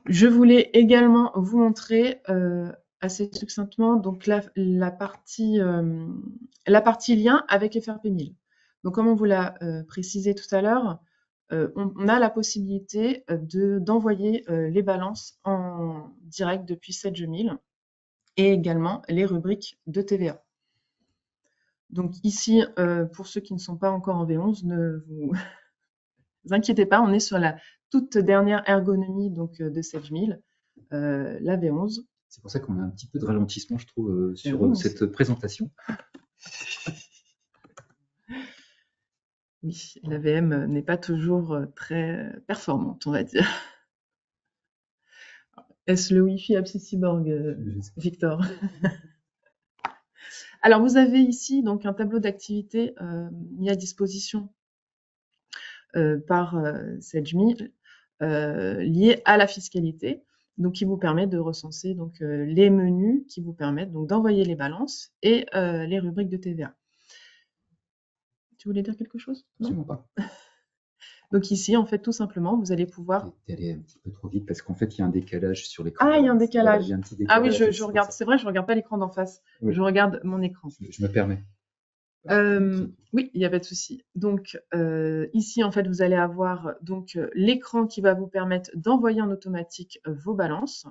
Je voulais également vous montrer assez succinctement donc la partie lien avec FRP1000. Donc comme on vous l'a précisé tout à l'heure, on a la possibilité d'envoyer les balances en direct depuis 7/2000 et également les rubriques de TVA. Donc ici, pour ceux qui ne sont pas encore en V11, ne vous inquiétez pas, on est sur la toute dernière ergonomie donc, de 7000, la V11. C'est pour ça qu'on a un petit peu de ralentissement, je trouve, sur oui, cette présentation. Oui, la VM n'est pas toujours très performante, on va dire. Est-ce le Wi-Fi Apsicyborg, Victor? Alors, vous avez ici donc un tableau d'activité mis à disposition par Sedgme lié à la fiscalité, donc qui vous permet de recenser donc les menus qui vous permettent donc d'envoyer les balances et les rubriques de TVA. Tu voulais dire quelque chose? Non? Absolument pas. Donc ici, en fait, tout simplement, vous allez pouvoir... T'es allé un petit peu trop vite parce qu'en fait, il y a un décalage sur l'écran. Ah, il y a un Voilà, décalage. il y a un petit décalage. Ah oui, je regarde. C'est vrai, je regarde pas l'écran d'en face. Oui. Je regarde mon écran. Je me permets. Oui, il n'y a pas de souci. Donc ici, en fait, vous allez avoir donc l'écran qui va vous permettre d'envoyer en automatique vos balances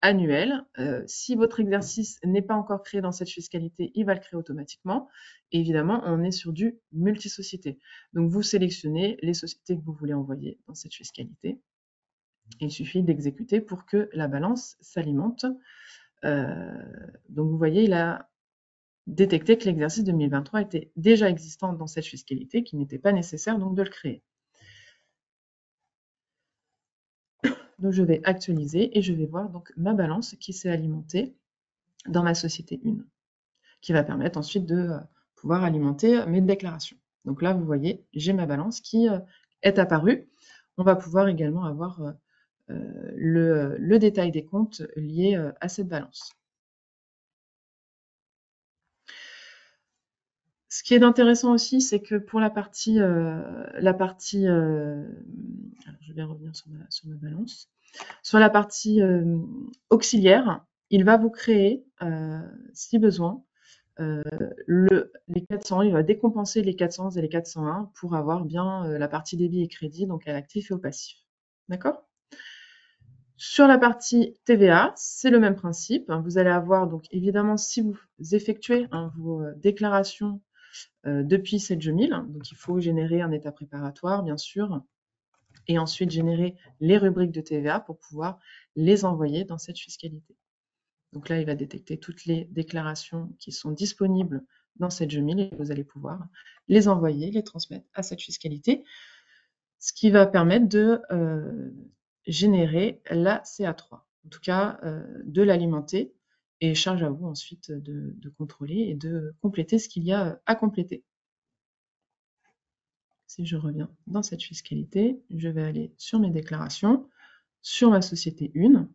annuelles. Si votre exercice n'est pas encore créé dans cette fiscalité, il va le créer automatiquement. Et évidemment, on est sur du multisociété. Donc vous sélectionnez les sociétés que vous voulez envoyer dans cette fiscalité. Il suffit d'exécuter pour que la balance s'alimente. Donc vous voyez, il a détecté que l'exercice 2023 était déjà existant dans cette fiscalité, qu'il n'était pas nécessaire donc de le créer. Donc je vais actualiser et je vais voir donc ma balance qui s'est alimentée dans ma société 1, qui va permettre ensuite de pouvoir alimenter mes déclarations. Donc là, vous voyez, j'ai ma balance qui est apparue. On va pouvoir également avoir le détail des comptes liés à cette balance. Ce qui est intéressant aussi, c'est que pour la partie, je vais revenir sur ma balance. Sur la partie auxiliaire, il va vous créer, si besoin, les 400, il va décompenser les 400 et les 401 pour avoir bien la partie débit et crédit, donc à l'actif et au passif. D'accord ? Sur la partie TVA, c'est le même principe. Vous allez avoir, donc évidemment, si vous effectuez vos déclarations depuis 7/2000, donc il faut générer un état préparatoire, bien sûr, et ensuite générer les rubriques de TVA pour pouvoir les envoyer dans cette fiscalité. Donc là, il va détecter toutes les déclarations qui sont disponibles dans 7/2000 et vous allez pouvoir les envoyer, les transmettre à cette fiscalité, ce qui va permettre de générer la CA3, en tout cas de l'alimenter, et charge à vous ensuite de contrôler et de compléter ce qu'il y a à compléter. Si je reviens dans cette fiscalité, je vais aller sur mes déclarations, sur ma société 1,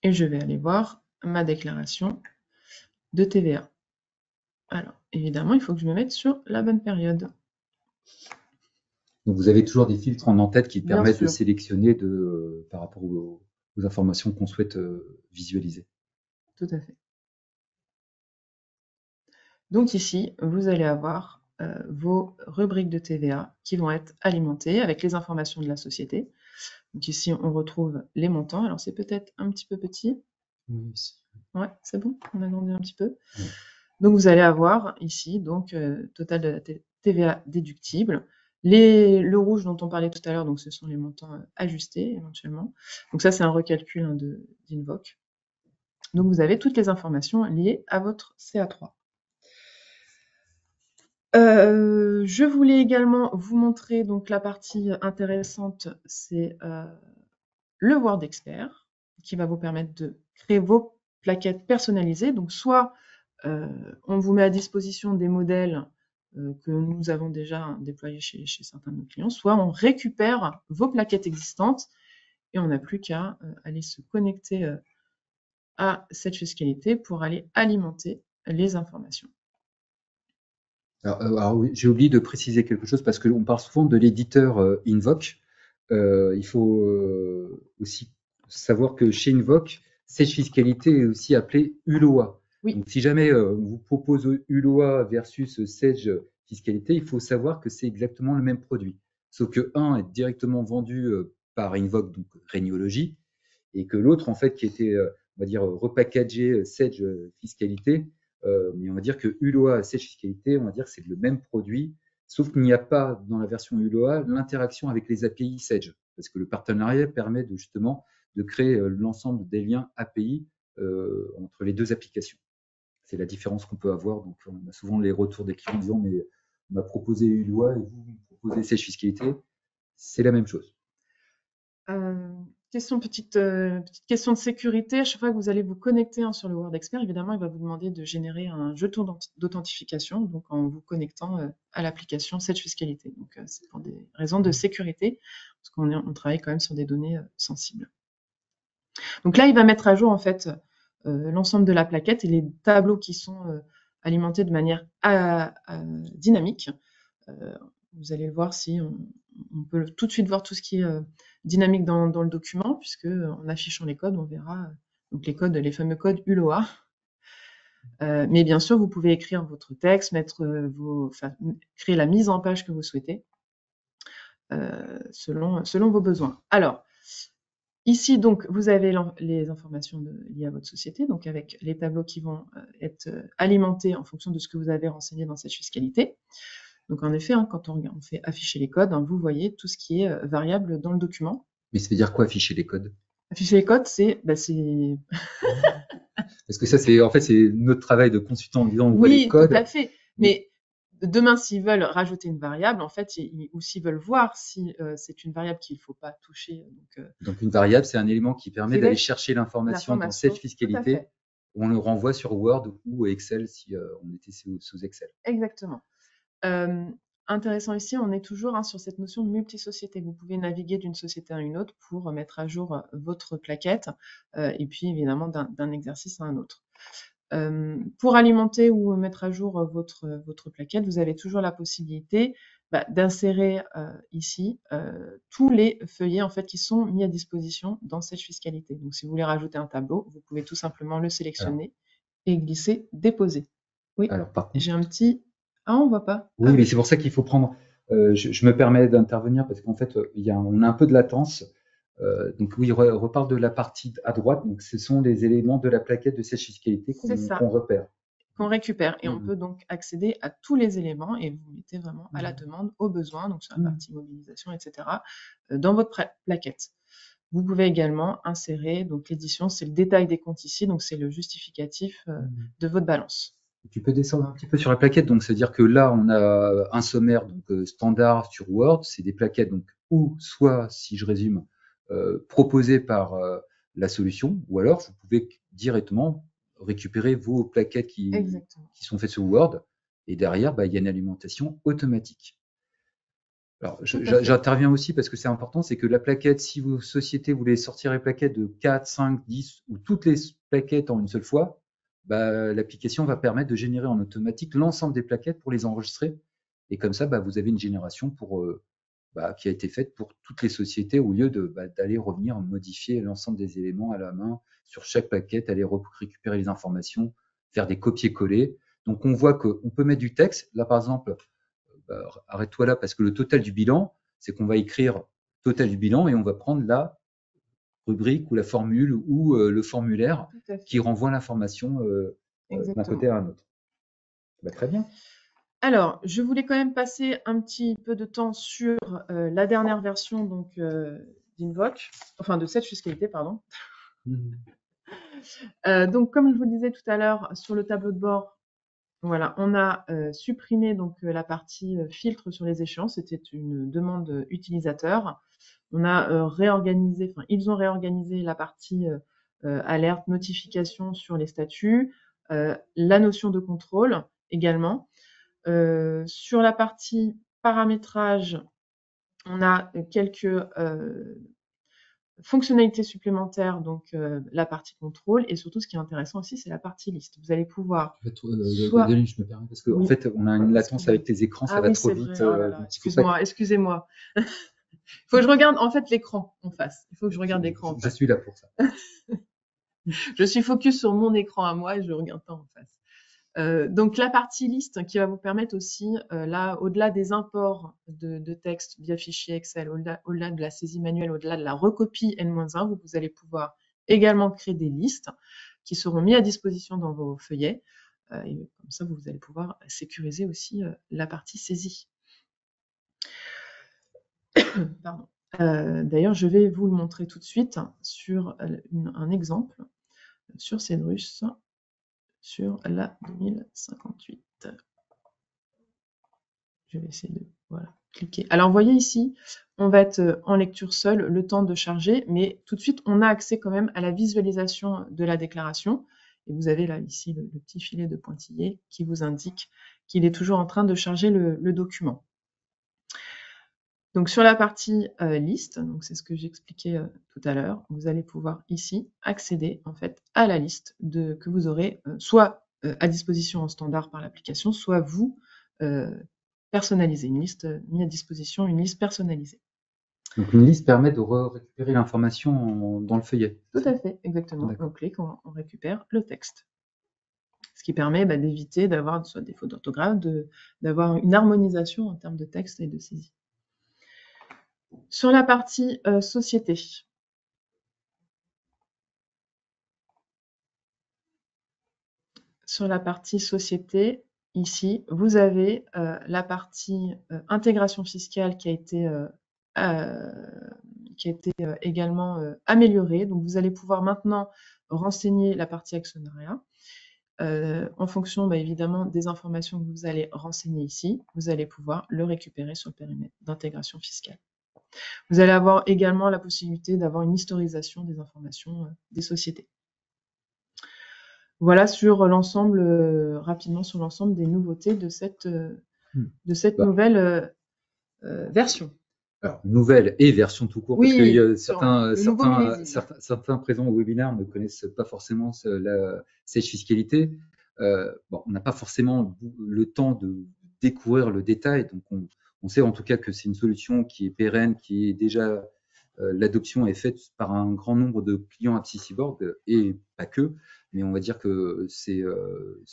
et je vais aller voir ma déclaration de TVA. Alors, évidemment, il faut que je me mette sur la bonne période. Donc, vous avez toujours des filtres en en-tête qui Bien permettent sûr. de sélectionner par rapport aux informations qu'on souhaite visualiser. Tout à fait. Donc ici, vous allez avoir vos rubriques de TVA qui vont être alimentées avec les informations de la société. Donc ici, on retrouve les montants. Alors, c'est peut-être un petit peu petit. Oui. Ouais, c'est bon, on a grandi un petit peu. Oui. Donc, vous allez avoir ici, donc, total de la TVA déductible. Le rouge dont on parlait tout à l'heure, donc ce sont les montants ajustés éventuellement. Donc ça, c'est un recalcul d'Invoke. Donc, vous avez toutes les informations liées à votre CA3. Je voulais également vous montrer donc la partie intéressante, c'est le Word Expert, qui va vous permettre de créer vos plaquettes personnalisées. Donc soit on vous met à disposition des modèles que nous avons déjà déployés chez certains de nos clients, soit on récupère vos plaquettes existantes et on n'a plus qu'à aller se connecter à cette fiscalité pour aller alimenter les informations. Alors oui, j'ai oublié de préciser quelque chose parce qu'on parle souvent de l'éditeur Invoke. Il faut aussi savoir que chez Invoke, cette fiscalité est aussi appelée ULOA. Oui. Donc, si jamais on vous propose ULOA versus Sage Fiscalité, il faut savoir que c'est exactement le même produit. Sauf que un est directement vendu par Invoke, donc Régnologie, et que l'autre, en fait, qui était, on va dire, repackagé Sage Fiscalité, mais on va dire que ULOA Sage Fiscalité, on va dire que c'est le même produit, sauf qu'il n'y a pas dans la version ULOA l'interaction avec les API Sage, parce que le partenariat permet justement de créer l'ensemble des liens API entre les deux applications. C'est la différence qu'on peut avoir. Donc, on a souvent les retours des clients disant mais on m'a proposé ULOA et vous me proposez Sage Fiscalité. C'est la même chose. Petite question de sécurité. À chaque fois que vous allez vous connecter sur le Word Expert, évidemment, il va vous demander de générer un jeton d'authentification, donc en vous connectant à l'application Sage Fiscalité. Donc, c'est pour des raisons de sécurité, parce qu'on travaille quand même sur des données sensibles. Donc là, il va mettre à jour en fait l'ensemble de la plaquette et les tableaux qui sont alimentés de manière dynamique. Vous allez voir si on peut tout de suite voir tout ce qui est dynamique dans le document, puisque en affichant les codes, on verra donc les fameux codes ULOA. Mais bien sûr, vous pouvez écrire votre texte, créer la mise en page que vous souhaitez selon vos besoins. Alors, ici, donc, vous avez les informations liées à votre société, donc avec les tableaux qui vont être alimentés en fonction de ce que vous avez renseigné dans cette fiscalité. Donc, en effet, quand on fait afficher les codes, vous voyez tout ce qui est variable dans le document. Mais ça veut dire quoi, afficher les codes? Afficher les codes, c'est... Parce que ça, c'est notre travail de consultant en disant on voit les codes. Oui, tout à fait. Mais demain, s'ils veulent rajouter une variable, en fait, ou s'ils veulent voir si c'est une variable qu'il ne faut pas toucher. Donc, une variable, c'est un élément qui permet d'aller chercher l'information dans cette fiscalité. On le renvoie sur Word ou Excel si on était sous Excel. Exactement. Intéressant ici, on est toujours sur cette notion de multisociété. Vous pouvez naviguer d'une société à une autre pour mettre à jour votre plaquette et puis évidemment d'un exercice à un autre. Pour alimenter ou mettre à jour votre plaquette, vous avez toujours la possibilité d'insérer ici tous les feuillets en fait qui sont mis à disposition dans cette fiscalité. Donc si vous voulez rajouter un tableau, vous pouvez tout simplement le sélectionner et glisser déposer. Oui, alors, par contre, j'ai un petit... Ah, on voit pas. Oui, mais c'est pour ça qu'il faut prendre. Je me permets d'intervenir parce qu'en fait, on a un peu de latence. Donc oui, reparle de la partie à droite. Donc ce sont les éléments de la plaquette de cette fiscalité qu'on repère. Qu'on récupère. Et on peut donc accéder à tous les éléments et vous mettez vraiment à la demande, au besoin, donc sur la partie mobilisation, etc., dans votre plaquette. Vous pouvez également insérer, donc l'édition, c'est le détail des comptes ici, donc c'est le justificatif de votre balance. Tu peux descendre un petit peu sur la plaquette, donc c'est-à-dire que là, on a un sommaire donc standard sur Word, c'est des plaquettes donc ou soit, si je résume, proposées par la solution, ou alors vous pouvez directement récupérer vos plaquettes qui sont faites sur Word, et derrière, il y a une alimentation automatique. Alors, j'interviens aussi parce que c'est important, c'est que la plaquette, si vos sociétés voulaient sortir les plaquettes de 4, 5, 10 ou toutes les plaquettes en une seule fois, l'application va permettre de générer en automatique l'ensemble des plaquettes pour les enregistrer. Et comme ça, vous avez une génération qui a été faite pour toutes les sociétés au lieu d'aller revenir modifier l'ensemble des éléments à la main sur chaque plaquette, aller récupérer les informations, faire des copier-coller. Donc, on voit qu'on peut mettre du texte. Là, par exemple, arrête-toi là parce que le total du bilan, c'est qu'on va écrire total du bilan et on va prendre la rubrique ou la formule ou le formulaire qui renvoie l'information d'un côté à un autre. Très bien. Alors, je voulais quand même passer un petit peu de temps sur la dernière version donc d'Invoke, enfin de cette fiscalité, pardon. Donc, comme je vous le disais tout à l'heure, sur le tableau de bord, voilà, on a supprimé donc la partie filtre sur les échéances. C'était une demande utilisateur. On a réorganisé, enfin, ils ont réorganisé la partie alerte, notification sur les statuts, la notion de contrôle également. Sur la partie paramétrage, on a quelques fonctionnalités supplémentaires, donc la partie contrôle, et surtout ce qui est intéressant aussi, c'est la partie liste. Vous allez pouvoir... je me permets, parce qu'en fait, on a une latence avec tes écrans, ça va trop vite. Excusez-moi. Il faut que je regarde en fait l'écran en face. Il faut que je regarde l'écran en face. Je suis là pour ça. Je suis focus sur mon écran à moi et je regarde pas en face. Donc la partie liste qui va vous permettre aussi, là, au-delà des imports de texte via fichier Excel, au-delà de la saisie manuelle, au-delà de la recopie N-1, vous allez pouvoir également créer des listes qui seront mises à disposition dans vos feuillets. Et comme ça, vous allez pouvoir sécuriser aussi la partie saisie. Pardon. D'ailleurs, je vais vous le montrer tout de suite sur un exemple sur Cedrus, sur la 2058. Je vais essayer de cliquer. Alors, vous voyez ici, on va être en lecture seule, le temps de charger, mais tout de suite, on a accès quand même à la visualisation de la déclaration. Et vous avez là, ici, le petit filet de pointillé qui vous indique qu'il est toujours en train de charger le document. Donc, sur la partie liste, donc c'est ce que j'expliquais tout à l'heure, vous allez pouvoir ici accéder en fait à la liste que vous aurez soit à disposition en standard par l'application, soit vous personnaliser une liste mise à disposition, une liste personnalisée. Donc une liste permet de récupérer l'information dans le feuillet. Tout à fait, exactement. On clique, on récupère le texte. Ce qui permet d'éviter d'avoir soit des fautes d'orthographe, d'avoir une harmonisation en termes de texte et de saisie. Sur la partie société. Sur la partie société, ici, vous avez la partie intégration fiscale qui a été également améliorée. Donc, vous allez pouvoir maintenant renseigner la partie actionnariat. En fonction, évidemment, des informations que vous allez renseigner ici, vous allez pouvoir le récupérer sur le périmètre d'intégration fiscale. Vous allez avoir également la possibilité d'avoir une historisation des informations des sociétés. Voilà sur l'ensemble, rapidement sur l'ensemble des nouveautés de cette nouvelle version. Alors, nouvelle et version tout court, parce qu'il y a certains présents au webinaire ne connaissent pas forcément la Sage Fiscalité. On n'a pas forcément le temps de découvrir le détail, donc on sait en tout cas que c'est une solution qui est pérenne, qui est déjà l'adoption est faite par un grand nombre de clients AppSyBorg et pas que, mais on va dire que c'est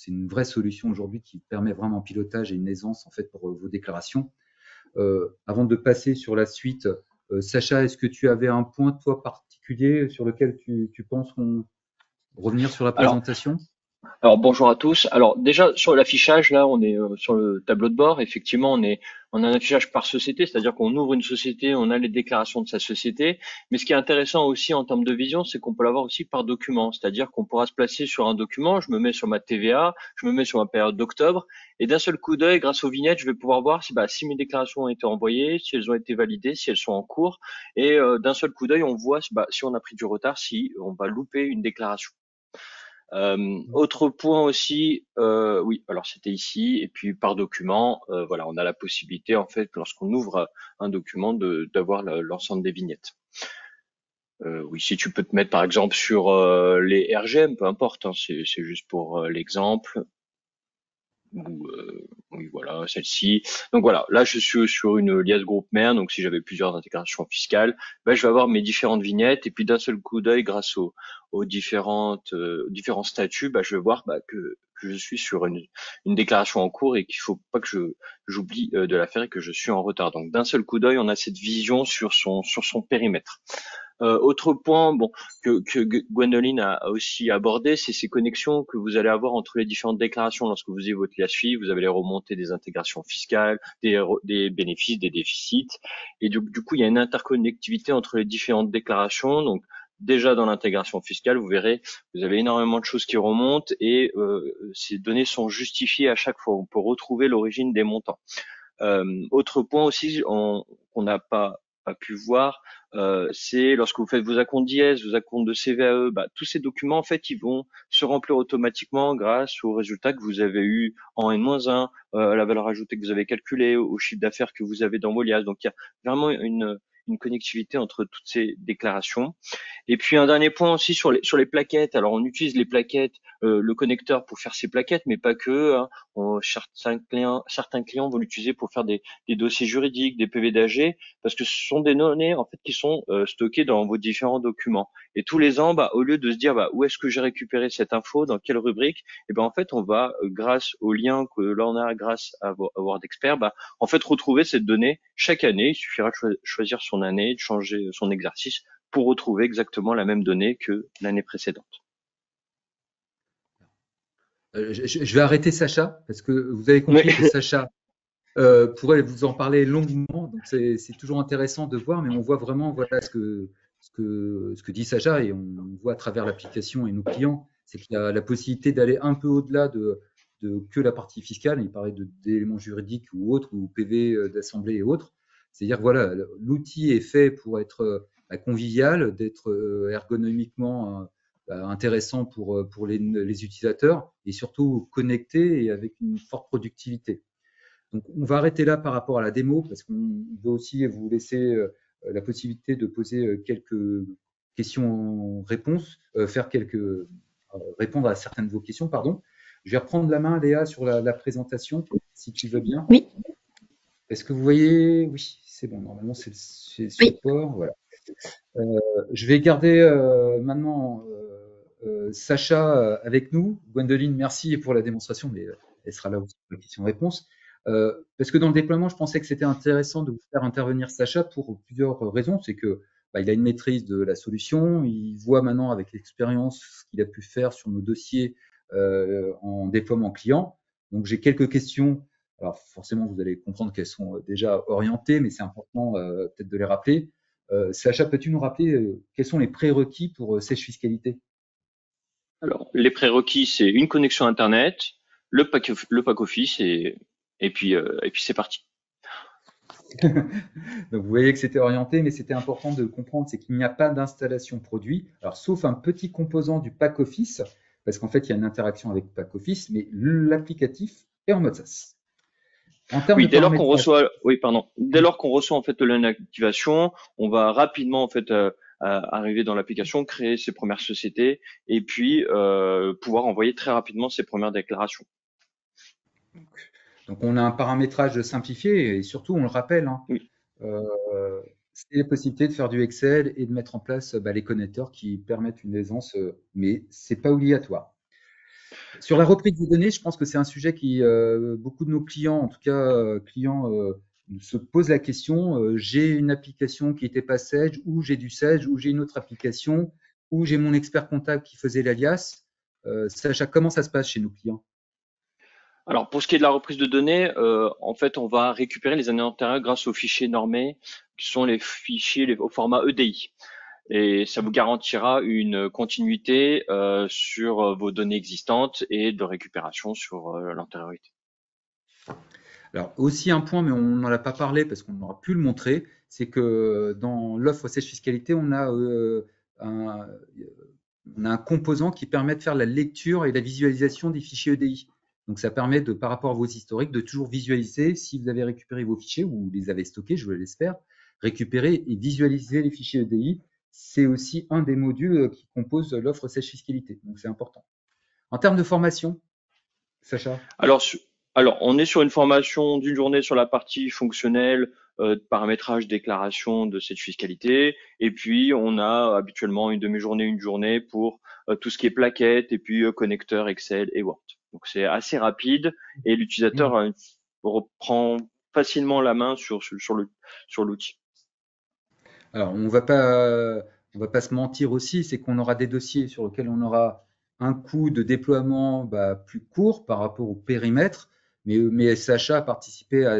une vraie solution aujourd'hui qui permet vraiment un pilotage et une aisance en fait pour vos déclarations. Avant de passer sur la suite, Sacha, est-ce que tu avais un point, toi, particulier sur lequel tu penses qu'on revenir sur la présentation? Alors bonjour à tous. Alors déjà sur l'affichage, là on est sur le tableau de bord. Effectivement, on a un affichage par société, c'est-à-dire qu'on ouvre une société, on a les déclarations de sa société. Mais ce qui est intéressant aussi en termes de vision, c'est qu'on peut l'avoir aussi par document, c'est-à-dire qu'on pourra se placer sur un document. Je me mets sur ma TVA, je me mets sur ma période d'octobre, et d'un seul coup d'œil, grâce aux vignettes, je vais pouvoir voir si mes déclarations ont été envoyées, si elles ont été validées, si elles sont en cours. Et d'un seul coup d'œil, on voit si on a pris du retard, si on va louper une déclaration. Autre point aussi, oui, alors c'était ici, et puis par document, voilà, on a la possibilité en fait, lorsqu'on ouvre un document, d'avoir l'ensemble des vignettes. Oui, si tu peux te mettre par exemple sur les RGM, peu importe, hein, c'est juste pour l'exemple. Oui, voilà, celle-ci. Donc voilà, là je suis sur une liasse groupe mère, donc si j'avais plusieurs intégrations fiscales, je vais avoir mes différentes vignettes et puis d'un seul coup d'œil, grâce aux différents statuts, je vais voir que je suis sur une déclaration en cours et qu'il faut pas que j'oublie de la faire et que je suis en retard. Donc d'un seul coup d'œil, on a cette vision sur son périmètre. Autre point, que Gwendoline a aussi abordé, c'est ces connexions que vous allez avoir entre les différentes déclarations. Lorsque vous avez votre LIASFI, vous avez les remontées des intégrations fiscales, des bénéfices, des déficits, et du coup, il y a une interconnectivité entre les différentes déclarations. Donc, déjà dans l'intégration fiscale, vous verrez, vous avez énormément de choses qui remontent et ces données sont justifiées à chaque fois. On peut retrouver l'origine des montants. Autre point aussi, qu'on n'a pas pu voir, c'est lorsque vous faites vos acomptes d'IS, vos acomptes de CVAE, tous ces documents en fait ils vont se remplir automatiquement grâce aux résultats que vous avez eu en N-1, la valeur ajoutée que vous avez calculée, au chiffre d'affaires que vous avez dans vos liasses. Donc il y a vraiment une connectivité entre toutes ces déclarations. Et puis un dernier point aussi sur les plaquettes. Alors on utilise les plaquettes, le connecteur pour faire ces plaquettes, mais pas que. Hein. Certains clients vont l'utiliser pour faire des dossiers juridiques, des PV d'AG, parce que ce sont des données en fait qui sont stockées dans vos différents documents. Et tous les ans, au lieu de se dire où est-ce que j'ai récupéré cette info, dans quelle rubrique, et en fait on va grâce au lien que l'on a grâce à WordExpert, en fait retrouver cette donnée chaque année. Il suffira de choisir son année, de changer son exercice pour retrouver exactement la même donnée que l'année précédente. Je vais arrêter Sacha, parce que vous avez compris que Sacha pourrait vous en parler longuement. Donc c'est toujours intéressant de voir, mais on voit vraiment ce que dit Sacha, et on voit à travers l'application et nos clients, c'est qu'il y a la possibilité d'aller un peu au-delà de que la partie fiscale. Il parlait d'éléments juridiques ou autres, ou PV d'assemblée et autres. C'est-à-dire voilà, l'outil est fait pour être convivial, d'être ergonomiquement intéressant pour les utilisateurs, et surtout connecté et avec une forte productivité. Donc, on va arrêter là par rapport à la démo, parce qu'on veut aussi vous laisser la possibilité de poser quelques questions-réponses, répondre à certaines de vos questions, pardon. Je vais reprendre la main, Léa, sur la présentation, si tu veux bien. Oui. Est-ce que vous voyez? Oui, c'est bon. Normalement, c'est le support. Voilà. Je vais garder maintenant Sacha avec nous. Gwendoline, merci pour la démonstration, mais elle sera là aussi pour la question-réponse. Parce que dans le déploiement, je pensais que c'était intéressant de vous faire intervenir Sacha pour plusieurs raisons. C'est que il a une maîtrise de la solution, il voit maintenant avec l'expérience ce qu'il a pu faire sur nos dossiers en déploiement client. Donc j'ai quelques questions. Alors forcément, vous allez comprendre qu'elles sont déjà orientées, mais c'est important peut-être de les rappeler. Sacha, peux-tu nous rappeler quels sont les prérequis pour Sage Fiscalité? Alors, les prérequis, c'est une connexion Internet, le pack office, et puis c'est parti. Donc, vous voyez que c'était orienté, mais c'était important de comprendre, c'est qu'il n'y a pas d'installation produit. Alors, sauf un petit composant du pack office, parce qu'en fait, il y a une interaction avec le pack office, mais l'applicatif est en mode SaaS. Oui, dès lors qu'on reçoit en fait l'activation, on va rapidement en fait arriver dans l'application, créer ses premières sociétés, et puis pouvoir envoyer très rapidement ses premières déclarations. Donc, on a un paramétrage simplifié, et surtout, on le rappelle, hein, oui. c'est la possibilité de faire du Excel et de mettre en place les connecteurs qui permettent une aisance, mais c'est pas obligatoire. Sur la reprise des données, je pense que c'est un sujet qui, beaucoup de nos clients, en tout cas clients, se posent la question. J'ai une application qui n'était pas Sage, ou j'ai du Sage, ou j'ai une autre application, ou j'ai mon expert comptable qui faisait l'alias. Sacha, comment ça se passe chez nos clients? Alors pour ce qui est de la reprise de données, en fait, on va récupérer les années antérieures grâce aux fichiers normés, qui sont les fichiers au format EDI. Et ça vous garantira une continuité sur vos données existantes et de récupération sur l'antériorité. Alors aussi un point, mais on n'en a pas parlé parce qu'on n'aura pu le montrer, c'est que dans l'offre Sage Fiscalité, on a un composant qui permet de faire la lecture et la visualisation des fichiers EDI. Donc ça permet par rapport à vos historiques, de toujours visualiser si vous avez récupéré vos fichiers ou les avez stockés, je l'espère, récupérer et visualiser les fichiers EDI. C'est aussi un des modules qui compose l'offre Sage Fiscalité. Donc c'est important. En termes de formation, Sacha? Alors, on est sur une formation d'une journée sur la partie fonctionnelle, paramétrage, déclaration de cette fiscalité. Et puis, on a habituellement une demi-journée, une journée pour tout ce qui est plaquettes et puis connecteurs Excel et Word. Donc, c'est assez rapide et l'utilisateur reprend facilement la main sur l'outil. Alors, on va pas se mentir aussi, c'est qu'on aura des dossiers sur lesquels on aura un coût de déploiement plus court par rapport au périmètre, mais Sacha a participé à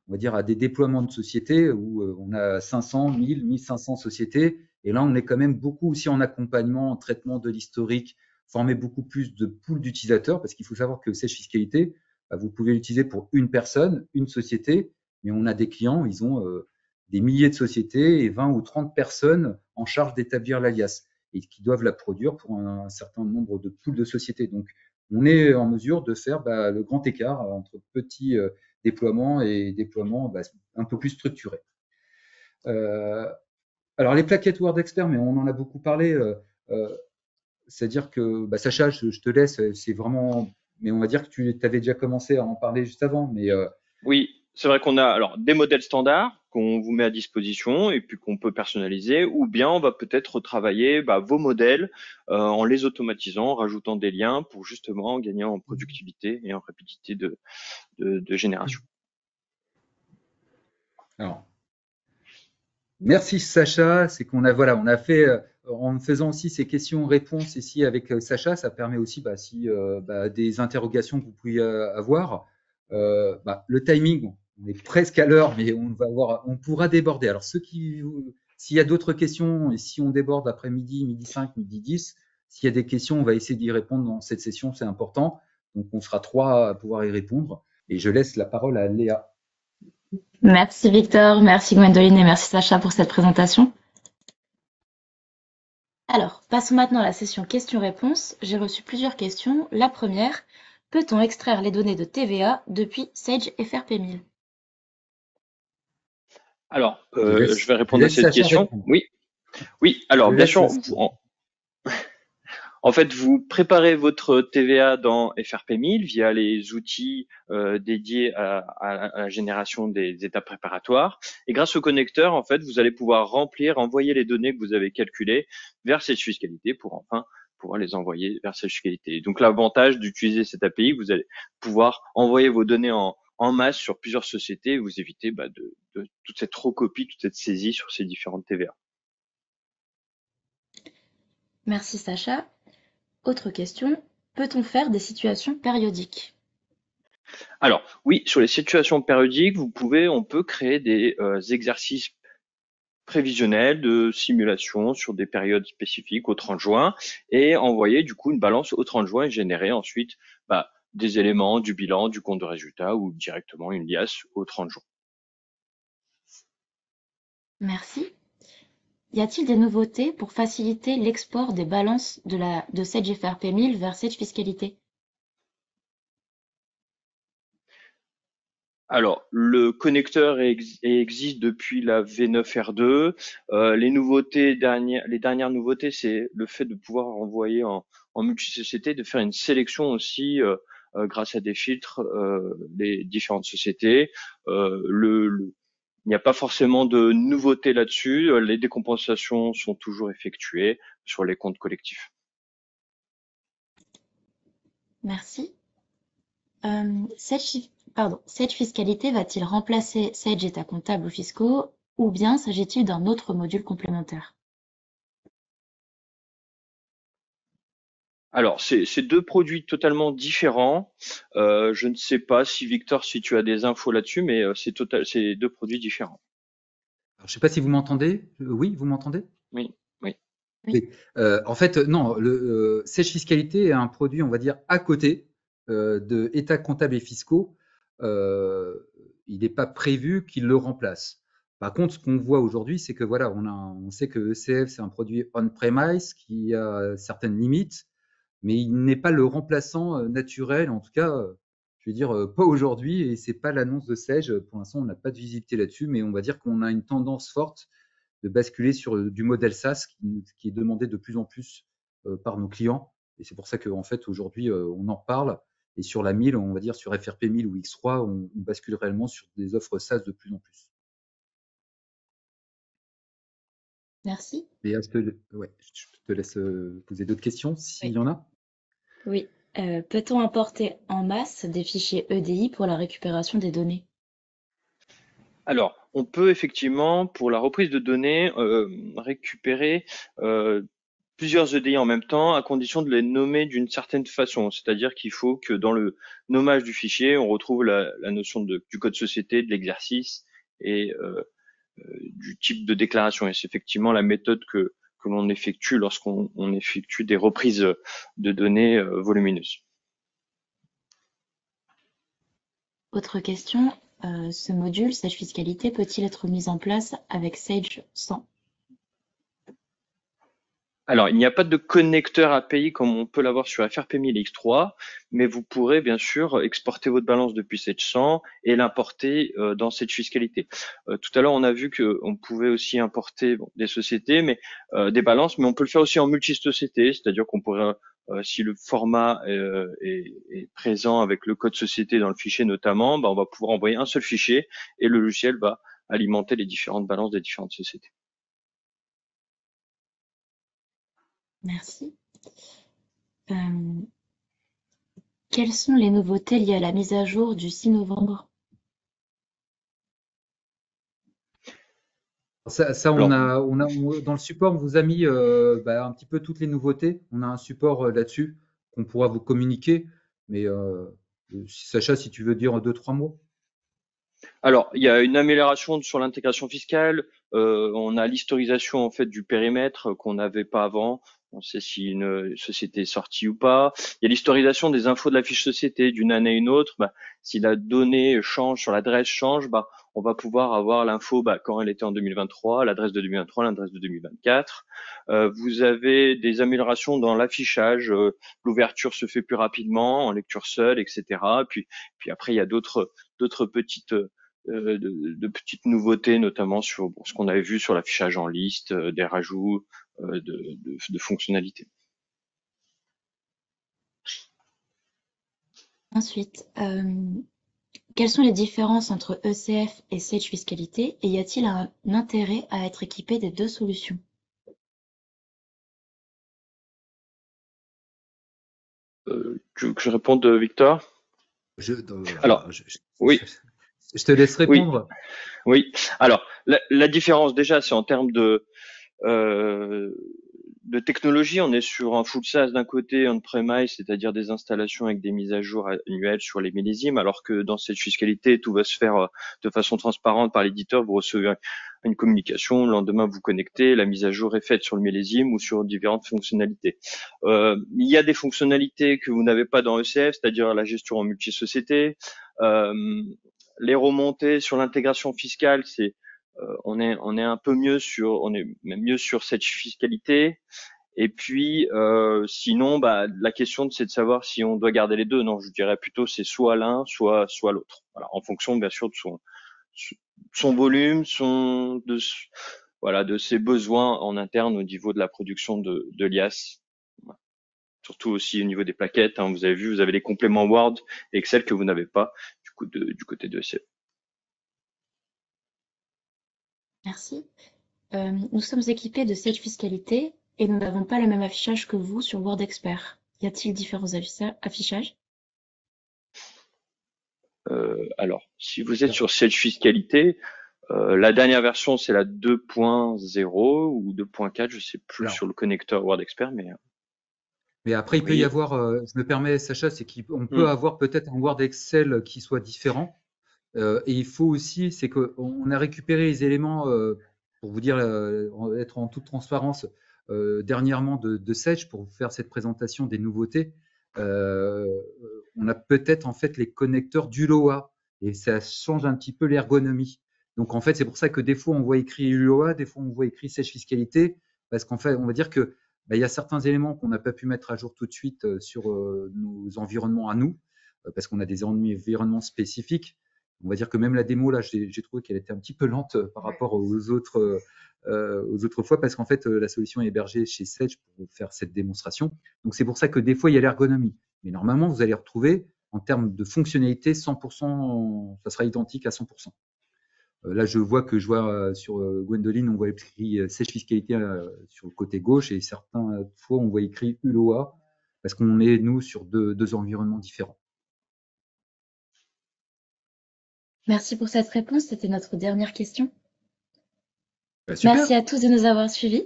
on va dire, à des déploiements de sociétés où on a 500, 1000, 1500 sociétés, et là, on est quand même beaucoup aussi en accompagnement, en traitement de l'historique, former beaucoup plus de pools d'utilisateurs, parce qu'il faut savoir que Sage Fiscalité, vous pouvez l'utiliser pour une personne, une société, mais on a des clients, ils ont des milliers de sociétés et 20 ou 30 personnes en charge d'établir l'alias et qui doivent la produire pour un certain nombre de pools de sociétés. Donc, on est en mesure de faire le grand écart entre petits déploiements et déploiements un peu plus structurés. Euh, alors, les plaquettes Word Expert, mais on en a beaucoup parlé. C'est-à-dire que, bah, Sacha, je te laisse, c'est vraiment. Mais on va dire que tu avais déjà commencé à en parler juste avant. Mais Oui, c'est vrai qu'on a alors des modèles standards qu'on vous met à disposition et puis qu'on peut personnaliser, ou bien on va peut-être retravailler vos modèles en les automatisant, en rajoutant des liens pour justement gagner en productivité et en rapidité de génération. alors, merci Sacha. C'est qu'on a, voilà, on a fait, en faisant aussi ces questions-réponses ici avec Sacha, ça permet aussi, bah, si des interrogations que vous pouvez avoir, le timing, on est presque à l'heure, mais on pourra déborder. Alors s'il y a d'autres questions et si on déborde après midi, midi 5, midi 10, s'il y a des questions, on va essayer d'y répondre dans cette session, c'est important. Donc on sera 3 à pouvoir y répondre. Et je laisse la parole à Léa. Merci Victor, merci Gwendoline et merci Sacha pour cette présentation. Alors, passons maintenant à la session questions-réponses. J'ai reçu plusieurs questions. La première, peut-on extraire les données de TVA depuis Sage FRP1000? Alors, Je je vais je répondre à laisse cette Sacha question. répondre. Oui, oui. Je Alors, bien laisse sûr, en fait, vous préparez votre TVA dans FRP1000 via les outils dédiés à la génération des étapes préparatoires. Et grâce au connecteur, en fait, vous allez pouvoir remplir, envoyer les données que vous avez calculées vers Sage Fiscalité pour enfin pouvoir les envoyer vers Sage Fiscalité. Donc, l'avantage d'utiliser cette API, vous allez pouvoir envoyer vos données en masse sur plusieurs sociétés et vous éviter de toute cette recopie, toute cette saisie sur ces différentes TVA. Merci Sacha. Autre question, peut-on faire des situations périodiques? Alors, oui, sur les situations périodiques, on peut créer des exercices prévisionnels de simulation sur des périodes spécifiques au 30 juin et envoyer du coup une balance au 30 juin et générer ensuite des éléments du bilan, du compte de résultat ou directement une liasse au 30 juin. Merci. Y a-t-il des nouveautés pour faciliter l'export des balances de Sage FRP1000 vers Sage Fiscalité? Alors, le connecteur existe depuis la V9R2. Les dernières nouveautés, c'est le fait de pouvoir envoyer en multi-société, de faire une sélection aussi grâce à des filtres des différentes sociétés. Il n'y a pas forcément de nouveautés là-dessus. Les décompensations sont toujours effectuées sur les comptes collectifs. Merci. Sage Fiscalité va-t-il remplacer Sage État comptable ou fiscaux ou bien s'agit-il d'un autre module complémentaire? Alors, c'est deux produits totalement différents. Je ne sais pas si Victor, si tu as des infos là-dessus, mais c'est deux produits différents. Alors, je ne sais pas si vous m'entendez. Oui, vous m'entendez? Oui, oui. Oui. Oui. En fait, non, le Sage Fiscalité est un produit, on va dire, à côté de États comptables et fiscaux. Euh, il n'est pas prévu qu'il le remplace. Par contre, ce qu'on voit aujourd'hui, c'est que voilà, on sait que ECF, c'est un produit on-premise qui a certaines limites, mais il n'est pas le remplaçant naturel, en tout cas, je veux dire, pas aujourd'hui, et c'est pas l'annonce de Sage. Pour l'instant, on n'a pas de visibilité là-dessus, mais on va dire qu'on a une tendance forte de basculer sur du modèle SaaS qui est demandé de plus en plus par nos clients. Et c'est pour ça qu'en fait, aujourd'hui, on en parle. Et sur la 1000, on va dire sur FRP 1000 ou X3, on bascule réellement sur des offres SaaS de plus en plus. Merci. Et je te laisse poser d'autres questions s'il Oui. y en a. Oui. Peut-on importer en masse des fichiers EDI pour la récupération des données? Alors, on peut effectivement, pour la reprise de données, récupérer plusieurs EDI en même temps, à condition de les nommer d'une certaine façon. C'est-à-dire qu'il faut que dans le nommage du fichier, on retrouve la notion du code société, de l'exercice et du type de déclaration. Et c'est effectivement la méthode que l'on effectue lorsqu'on effectue des reprises de données volumineuses. Autre question, ce module Sage Fiscalité peut-il être mis en place avec Sage 100? Alors, il n'y a pas de connecteur API comme on peut l'avoir sur FRP1000 X3, mais vous pourrez bien sûr exporter votre balance depuis Sage 100 et l'importer dans Sage Fiscalité. Tout à l'heure, on a vu qu'on pouvait aussi importer des sociétés, mais des balances, mais on peut le faire aussi en multi-société, c'est-à-dire qu'on pourrait, si le format est présent avec le code société dans le fichier notamment, on va pouvoir envoyer un seul fichier et le logiciel va alimenter les différentes balances des différentes sociétés. Merci. Quelles sont les nouveautés liées à la mise à jour du 6 novembre? Dans le support, on vous a mis un petit peu toutes les nouveautés. On a un support là-dessus qu'on pourra vous communiquer. Mais Sacha, si tu veux dire 2-3 mots. Alors, il y a une amélioration sur l'intégration fiscale. On a l'historisation en fait du périmètre qu'on n'avait pas avant. On sait si une société est sortie ou pas. Il y a l'historisation des infos de la fiche société d'une année à une autre. Si la donnée change, sur l'adresse change, on va pouvoir avoir l'info quand elle était en 2023, l'adresse de 2023, l'adresse de 2024. Vous avez des améliorations dans l'affichage. L'ouverture se fait plus rapidement en lecture seule, etc. Puis après, il y a d'autres petites de petites nouveautés, notamment sur ce qu'on avait vu sur l'affichage en liste, des rajouts de fonctionnalités. Ensuite, quelles sont les différences entre ECF et Sage Fiscalité et y a-t-il un intérêt à être équipé des deux solutions? Tu veux que je réponde, Victor? Alors, oui, Je te laisse répondre. oui. Alors, la différence déjà, c'est en termes de technologie. On est sur un full SaaS d'un côté, on-premise, c'est-à-dire des installations avec des mises à jour annuelles sur les millésimes, alors que dans cette fiscalité, tout va se faire de façon transparente par l'éditeur. Vous recevez une communication, le lendemain vous connectez, la mise à jour est faite sur le millésime ou sur différentes fonctionnalités. Il y a des fonctionnalités que vous n'avez pas dans ECF, c'est-à-dire la gestion en multi-société. Les remontées sur l'intégration fiscale, on est un peu mieux on est même mieux sur cette fiscalité. Et puis sinon, la question c'est de savoir si on doit garder les deux. Non, je dirais plutôt c'est soit l'un, soit l'autre. Voilà, en fonction bien sûr de son volume, de ses besoins en interne au niveau de la production de l'IAS. Voilà. Surtout aussi au niveau des plaquettes. Vous avez vu, vous avez les compléments Word et Excel que vous n'avez pas du côté de ECF. Merci. Nous sommes équipés de Sage Fiscalité et nous n'avons pas le même affichage que vous sur Word Expert. Y a-t-il différents affichages? Alors, si vous êtes sur Sage Fiscalité, la dernière version c'est la 2.0 ou 2.4, je sais plus sur le connecteur Word Expert, mais après, il peut y avoir, je me permets, Sacha, c'est qu'on peut avoir peut-être un Word Excel qui soit différent. Et il faut aussi, c'est qu'on a récupéré les éléments, pour vous dire, être en toute transparence, dernièrement de Sage pour vous faire cette présentation des nouveautés. On a peut-être en fait les connecteurs du LOA et ça change un petit peu l'ergonomie. Donc en fait, c'est pour ça que des fois on voit écrit LOA, des fois on voit écrit Sage Fiscalité, parce qu'en fait, on va dire que il y a certains éléments qu'on n'a pas pu mettre à jour tout de suite sur nos environnements à nous, parce qu'on a des environnements spécifiques. On va dire que même la démo, là, j'ai trouvé qu'elle était un petit peu lente par rapport aux autres fois, parce qu'en fait, la solution est hébergée chez Sage pour faire cette démonstration. Donc, c'est pour ça que des fois, il y a l'ergonomie. Mais normalement, vous allez retrouver, en termes de fonctionnalité, 100%, ça sera identique à 100%. Là, je vois sur Gwendoline, on voit écrit Sage Fiscalité sur le côté gauche et certaines fois, on voit écrit ULOA parce qu'on est, nous, sur deux environnements différents. Merci pour cette réponse, c'était notre dernière question. Super. Merci à tous de nous avoir suivis.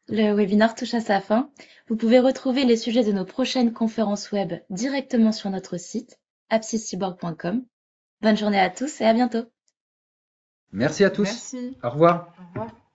Le webinaire touche à sa fin. Vous pouvez retrouver les sujets de nos prochaines conférences web directement sur notre site apsiscyborg.com. Bonne journée à tous et à bientôt. Merci à tous. Merci. Au revoir. Au revoir.